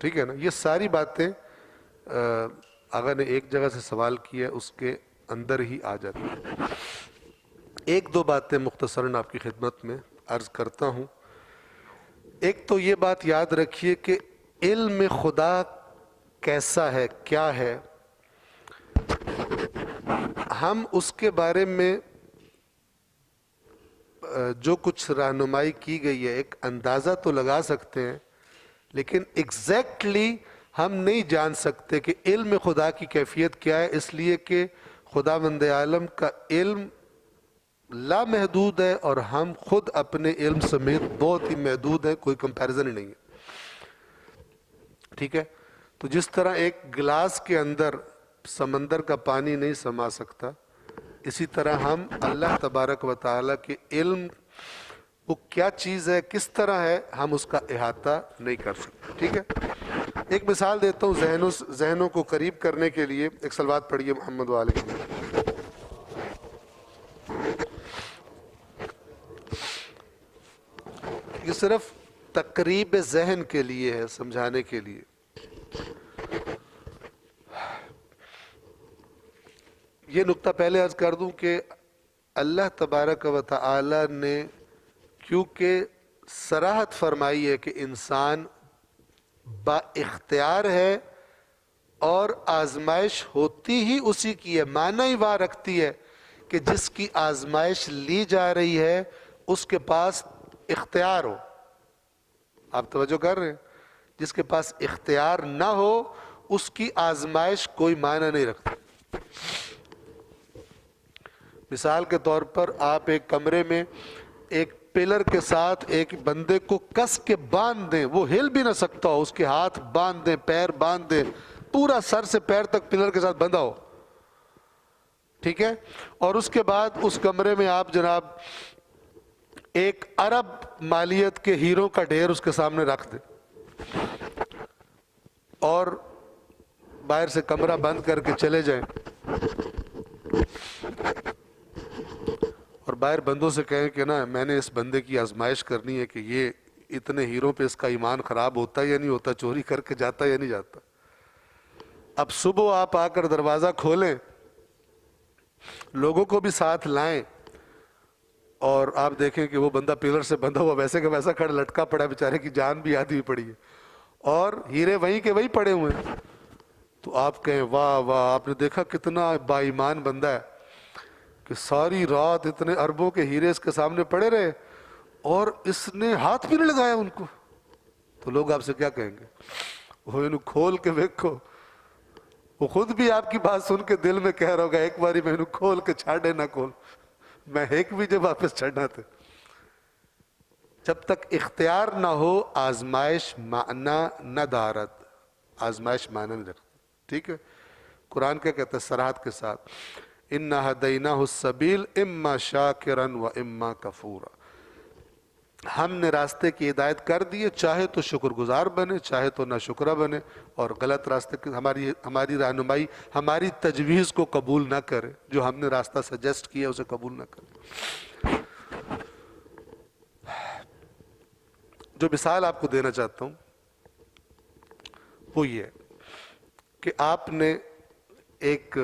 ٹھیک ہے نا. یہ ساری باتیں آقا نے ایک جگہ سے سوال کیا، اس کے اندر ہی آ جاتی ہیں. ایک دو باتیں مختصراً آپ کی خدمت میں عرض کرتا ہوں. ایک تو یہ بات یاد رکھیے کہ علم خدا کیسا ہے، کیا ہے، ہم اس کے بارے میں جو کچھ رہنمائی کی گئی ہے ایک اندازہ تو لگا سکتے ہیں، لیکن ایگزیکٹلی ہم نہیں جان سکتے کہ علم خدا کی کیفیت کیا ہے، اس لیے کہ خداوند عالم کا علم لامحدود ہے اور ہم خود اپنے علم سمیت بہت ہی محدود ہیں، کوئی کمپیریزن ہی نہیں ہے. ٹھیک ہے. تو جس طرح ایک گلاس کے اندر سمندر کا پانی نہیں سما سکتا، اسی طرح ہم اللہ تبارک و تعالیٰ کے علم وہ کیا چیز ہے، کس طرح ہے، ہم اس کا احاطہ نہیں کر سکتے. ٹھیک ہے. ایک مثال دیتا ہوں ذہنوں کو قریب کرنے کے لیے. ایک صلوات پڑھیے محمد و آل محمد. یہ صرف تقریب ذہن کے لیے ہے، سمجھانے کے لیے. یہ نقطہ پہلے عرض کر دوں کہ اللہ تبارک و تعالی نے کیونکہ صراحت فرمائی ہے کہ انسان با اختیار ہے اور آزمائش ہوتی ہی اسی کی ہے، معنی ہی وہاں رکھتی ہے کہ جس کی آزمائش لی جا رہی ہے اس کے پاس اختیار ہو. آپ توجہ کر رہے ہیں؟ جس کے پاس اختیار نہ ہو اس کی آزمائش کوئی معنی نہیں رکھتی. مثال کے طور پر آپ ایک کمرے میں ایک پلر کے ساتھ ایک بندے کو کس کے باندھ دیں، وہ ہل بھی نہ سکتا ہو، اس کے ہاتھ باندھ دیں، پیر باندھ دیں، پورا سر سے پیر تک پلر کے ساتھ بندھا ہو. ٹھیک ہے. اور اس کے بعد اس کمرے میں آپ جناب ایک ارب مالیت کے ہیروں کا ڈھیر اس کے سامنے رکھ دیں اور باہر سے کمرہ بند کر کے چلے جائیں اور باہر بندوں سے کہیں کہ نا میں نے اس بندے کی آزمائش کرنی ہے کہ یہ اتنے ہیروں پہ اس کا ایمان خراب ہوتا ہے یا نہیں ہوتا، چوری کر کے جاتا یا نہیں جاتا. اب صبح آپ آ کر دروازہ کھولیں، لوگوں کو بھی ساتھ لائیں اور آپ دیکھیں کہ وہ بندہ پلر سے بندھا ہوا ویسے کا ویسا کھڑا لٹکا پڑا ہے، بیچارے کی جان بھی آدھی ہوئی پڑی ہے اور ہیرے وہیں کے وہیں پڑے ہوئے ہیں. تو آپ کہیں واہ واہ، آپ نے دیکھا کتنا با ایمان بندہ ہے کہ ساری رات اتنے اربوں کے ہیرے اس کے سامنے پڑے رہے اور اس نے ہاتھ بھی نہیں لگایا ان کو، تو لوگ آپ سے کیا کہیں گے؟ وہ انہوں کھول کے دیکھو، وہ خود بھی آپ کی بات سن کے دل میں کہہ رہا ہوگا ایک باری میں انہوں کھول کے چھاڑے نہ کھول، میں ایک بھی جو واپس چڑھنا تھے۔ جب تک اختیار نہ ہو آزمائش معنی نہ دارت، آزمائش معنی نہیں رکھتی، ٹھیک ہے؟ قرآن کیا کہتا ہے صراحت کے ساتھ، اِنَّا هَدَيْنَاهُ السَّبِيلَ إِمَّا شَاكِرًا وَإِمَّا كَفُورًا، ہم نے راستے کی ہدایت کر دیے، چاہے تو شکر گزار بنے چاہے تو نہ شکرہ بنے، اور غلط راستے کی ہماری رہنمائی، ہماری تجویز کو قبول نہ کرے، جو ہم نے راستہ سجیسٹ کیا اسے قبول نہ کرے۔ جو مثال آپ کو دینا چاہتا ہوں وہ یہ ہے کہ آپ نے ایک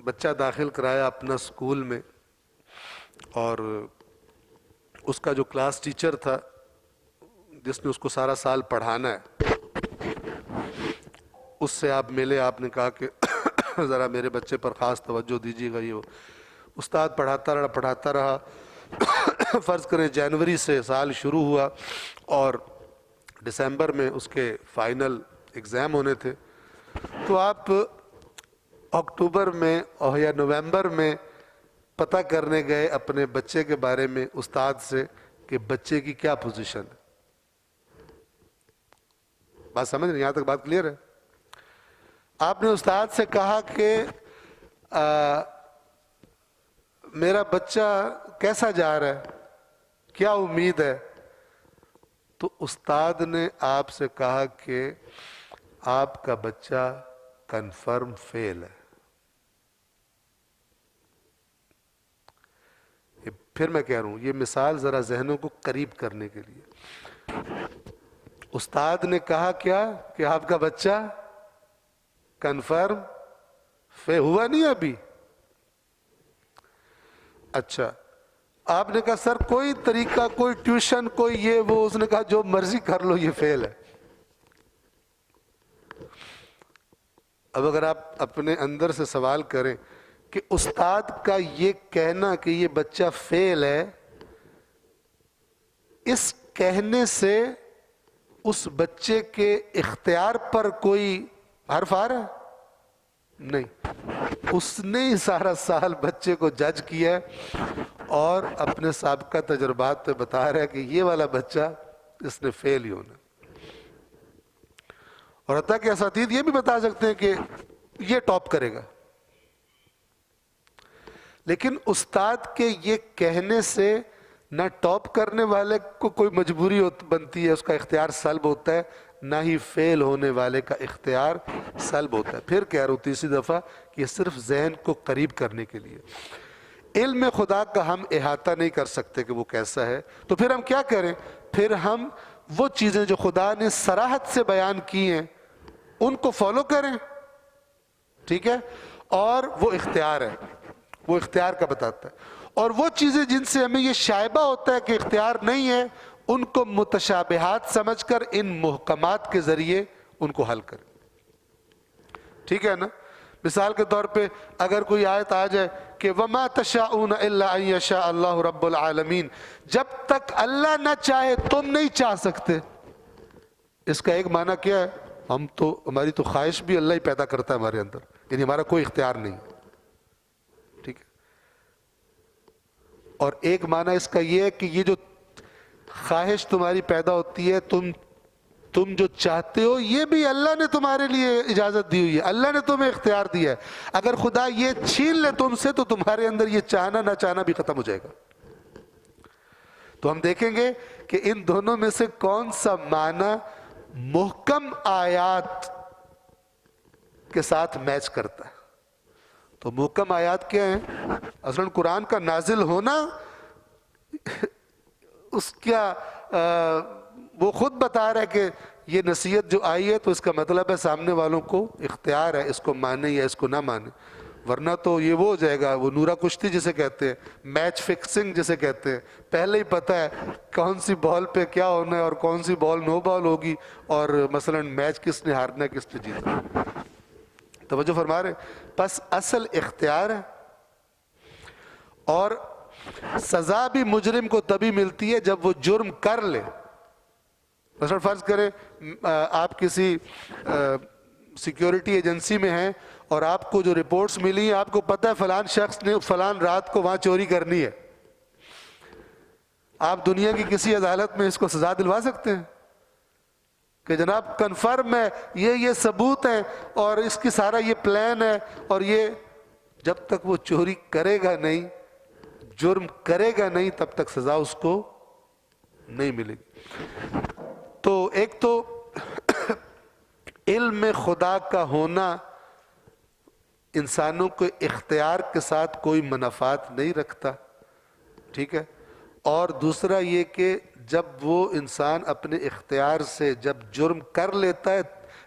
بچہ داخل کرایا اپنا اسکول میں، اور اس کا جو کلاس ٹیچر تھا جس نے اس کو سارا سال پڑھانا ہے، اس سے آپ ملے، آپ نے کہا کہ ذرا میرے بچے پر خاص توجہ دیجیے گا۔ یہ وہ استاد پڑھاتا رہا فرض کریں جنوری سے سال شروع ہوا اور دسمبر میں اس کے فائنل ایگزام ہونے تھے، تو آپ اکتوبر میں اور یا نومبر میں پتہ کرنے گئے اپنے بچے کے بارے میں استاد سے کہ بچے کی کیا پوزیشن ہے۔ بات سمجھ رہے ہیں؟ یہاں تک بات کلیئر ہے؟ آپ نے استاد سے کہا کہ میرا بچہ کیسا جا رہا ہے، کیا امید ہے؟ تو استاد نے آپ سے کہا کہ آپ کا بچہ کنفرم فیل ہے۔ پھر میں کہہ رہا ہوں یہ مثال ذرا ذہنوں کو قریب کرنے کے لیے، استاد نے کہا کیا کہ آپ کا بچہ کنفرم فیل ہوا نہیں ابھی؟ اچھا، آپ نے کہا سر کوئی طریقہ، کوئی ٹیوشن، کوئی یہ وہ، اس نے کہا جو مرضی کر لو یہ فیل ہے۔ اب اگر آپ اپنے اندر سے سوال کریں کہ استاد کا یہ کہنا کہ یہ بچہ فیل ہے، اس کہنے سے اس بچے کے اختیار پر کوئی حرف آ رہا ہے؟ نہیں، اس نے ہی سارا سال بچے کو جج کیا اور اپنے سابقہ تجربات پہ بتا رہا ہے کہ یہ والا بچہ اس نے فیل ہی ہونا، اور حتیٰ کہ اساتذہ یہ بھی بتا سکتے ہیں کہ یہ ٹاپ کرے گا، لیکن استاد کے یہ کہنے سے نہ ٹاپ کرنے والے کو کوئی مجبوری بنتی ہے، اس کا اختیار سلب ہوتا ہے، نہ ہی فیل ہونے والے کا اختیار سلب ہوتا ہے۔ پھر کہہ رہا ہوں تیسری دفعہ کہ یہ صرف ذہن کو قریب کرنے کے لیے، علم خدا کا ہم احاطہ نہیں کر سکتے کہ وہ کیسا ہے، تو پھر ہم کیا کریں؟ پھر ہم وہ چیزیں جو خدا نے صراحت سے بیان کی ہیں ان کو فالو کریں، ٹھیک ہے؟ اور وہ اختیار ہے، وہ اختیار کا بتاتا ہے، اور وہ چیزیں جن سے ہمیں یہ شائبہ ہوتا ہے کہ اختیار نہیں ہے ان کو متشابہات سمجھ کر ان محکمات کے ذریعے ان کو حل کریں، ٹھیک ہے نا؟ مثال کے طور پہ اگر کوئی آیت آ جائے کہ وَمَا تَشَاءُونَ إِلَّا أَن يَشَاءَ اللَّهُ رَبُّ الْعَالَمِينَ، جب تک اللہ نہ چاہے تم نہیں چاہ سکتے، اس کا ایک معنی کیا ہے؟ ہماری تو خواہش بھی اللہ ہی پیدا کرتا ہے ہمارے اندر، یعنی ہمارا کوئی اختیار نہیں، ٹھیک ہے؟ اور ایک معنی اس کا یہ ہے کہ یہ جو خواہش تمہاری پیدا ہوتی ہے، تم جو چاہتے ہو، یہ بھی اللہ نے تمہارے لیے اجازت دی ہوئی ہے، اللہ نے تمہیں اختیار دیا ہے، اگر خدا یہ چھین لے تم سے تو تمہارے اندر یہ چاہنا نہ چاہنا بھی ختم ہو جائے گا۔ تو ہم دیکھیں گے کہ ان دونوں میں سے کون سا معنی محکم آیات کے ساتھ میچ کرتا ہے۔ تو محکم آیات کیا ہیں؟ اصلاً قرآن کا نازل ہونا، اس کیا وہ خود بتا رہا ہے کہ یہ نصیحت جو آئی ہے تو اس کا مطلب ہے سامنے والوں کو اختیار ہے اس کو مانے یا اس کو نہ مانے، ورنہ تو یہ وہ ہو جائے گا، وہ نورا کشتی جسے کہتے ہیں، میچ فکسنگ جسے کہتے ہیں، پہلے ہی پتہ ہے کون سی بال پہ کیا ہونا ہے اور کون سی بال نو بال ہوگی، اور مثلا میچ کس نے ہارنا ہے کس نے جیتنا ہے۔ توجہ فرما رہے ہیں؟ پس اصل اختیار ہے، اور سزا بھی مجرم کو تبھی ملتی ہے جب وہ جرم کر لے۔ مثلا فرض کریں آپ کسی سیکیورٹی ایجنسی میں ہیں اور آپ کو جو رپورٹس ملی ہیں، آپ کو پتہ ہے فلان شخص نے فلان رات کو وہاں چوری کرنی ہے، آپ دنیا کی کسی عدالت میں اس کو سزا دلوا سکتے ہیں کہ جناب کنفرم ہے، یہ ثبوت ہے اور اس کی سارا یہ پلان ہے، اور یہ جب تک وہ چوری کرے گا نہیں، جرم کرے گا نہیں، تب تک سزا اس کو نہیں ملے گی۔ تو ایک تو علم خدا کا ہونا انسانوں کے اختیار کے ساتھ کوئی منافات نہیں رکھتا، ٹھیک ہے، اور دوسرا یہ کہ جب وہ انسان اپنے اختیار سے جب جرم کر لیتا ہے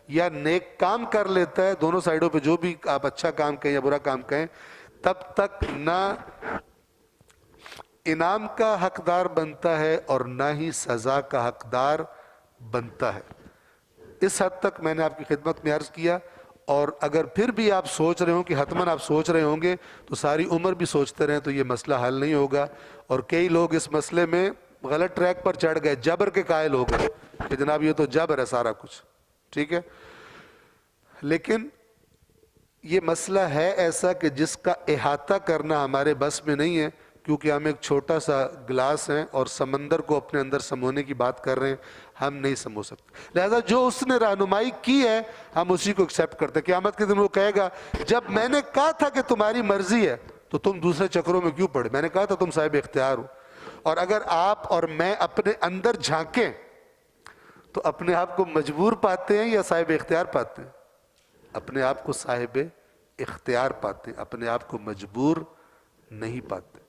یا نیک کام کر لیتا ہے، دونوں سائیڈوں پہ جو بھی آپ اچھا کام کہیں یا برا کام کہیں، تب تک نہ انعام کا حقدار بنتا ہے اور نہ ہی سزا کا حقدار بنتا ہے۔ اس حد تک میں نے آپ کی خدمت میں عرض کیا، اور اگر پھر بھی آپ سوچ رہے ہوں کہ حتماً آپ سوچ رہے ہوں گے تو ساری عمر بھی سوچتے رہیں تو یہ مسئلہ حل نہیں ہوگا، اور کئی لوگ اس مسئلے میں غلط ٹریک پر چڑھ گئے، جبر کے قائل ہو گئے کہ جناب یہ تو جبر ہے سارا کچھ، ٹھیک ہے، لیکن یہ مسئلہ ہے ایسا کہ جس کا احاطہ کرنا ہمارے بس میں نہیں ہے، کیونکہ ہم ایک چھوٹا سا گلاس ہیں اور سمندر کو اپنے اندر سمونے کی بات کر رہے ہیں، ہم نہیں سمو سکتے، لہذا جو اس نے رہنمائی کی ہے ہم اسی کو ایکسیپٹ کرتے ہیں۔ قیامت کے دن وہ کہے گا جب میں نے کہا تھا کہ تمہاری مرضی ہے تو تم دوسرے چکروں میں کیوں پڑے، میں نے کہا تھا تم صاحب اختیار ہو۔ اور اگر آپ اور میں اپنے اندر جھانکیں تو اپنے آپ کو مجبور پاتے ہیں یا صاحب اختیار پاتے ہیں؟ اپنے آپ کو صاحب اختیار پاتے ہیں، اپنے آپ کو مجبور نہیں پاتے۔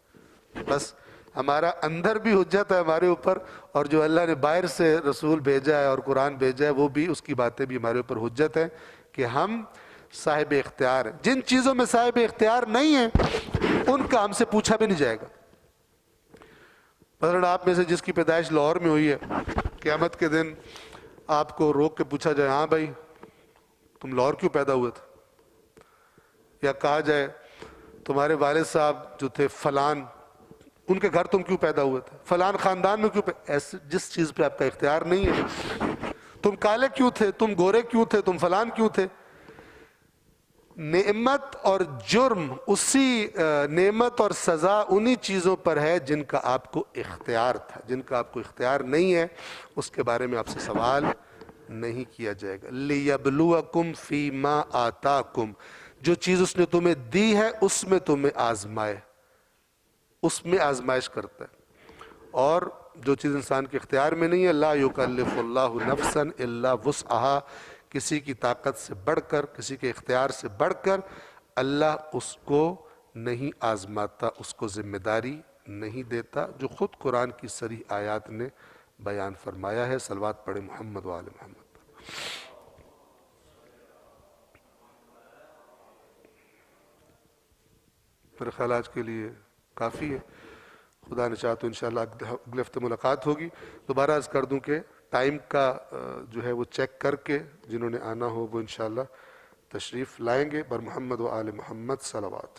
بس ہمارا اندر بھی حجت ہے ہمارے اوپر، اور جو اللہ نے باہر سے رسول بھیجا ہے اور قرآن بھیجا ہے وہ بھی، اس کی باتیں بھی ہمارے اوپر حجت ہے کہ ہم صاحب اختیار ہیں۔ جن چیزوں میں صاحب اختیار نہیں ہیں ان کا ہم سے پوچھا بھی نہیں جائے گا۔ مثلا آپ میں سے جس کی پیدائش لاہور میں ہوئی ہے، قیامت کے دن آپ کو روک کے پوچھا جائے ہاں بھائی تم لاہور کیوں پیدا ہوئے تھے، یا کہا جائے تمہارے والد صاحب جو تھے فلان ان کے گھر تم کیوں پیدا ہوئے تھے، فلان خاندان میں کیوں ایسے جس چیز پہ آپ کا اختیار نہیں ہے، تم کالے کیوں تھے، تم گورے کیوں تھے، تم فلان کیوں تھے، نعمت اور جرم اسی نعمت اور سزا انہی چیزوں پر ہے جن کا آپ کو اختیار تھا، جن کا آپ کو اختیار نہیں ہے اس کے بارے میں آپ سے سوال نہیں کیا جائے گا۔ لِيَبْلُوَكُمْ فِي مَا آتَاكُمْ، جو چیز اس نے تمہیں دی ہے اس میں تمہیں آزمائے، اس میں آزمائش کرتا ہے، اور جو چیز انسان کے اختیار میں نہیں ہے، لا یکلف اللہ نفسا الا وسعها، کسی کی طاقت سے بڑھ کر، کسی کے اختیار سے بڑھ کر اللہ اس کو نہیں آزماتا، اس کو ذمہ داری نہیں دیتا، جو خود قرآن کی صریح آیات نے بیان فرمایا ہے۔ صلوات پڑھے محمد و آل محمد پر۔ میرے خیال آج کے لیے کافی ہے، خدا نے چاہا تو انشاءاللہ اگلے ہفتے ملاقات ہوگی۔ دوبارہ عرض کر دوں کہ ٹائم کا جو ہے وہ چیک کر کے جنہوں نے آنا ہو وہ انشاءاللہ تشریف لائیں گے۔ بر محمد و آل محمد صلوات۔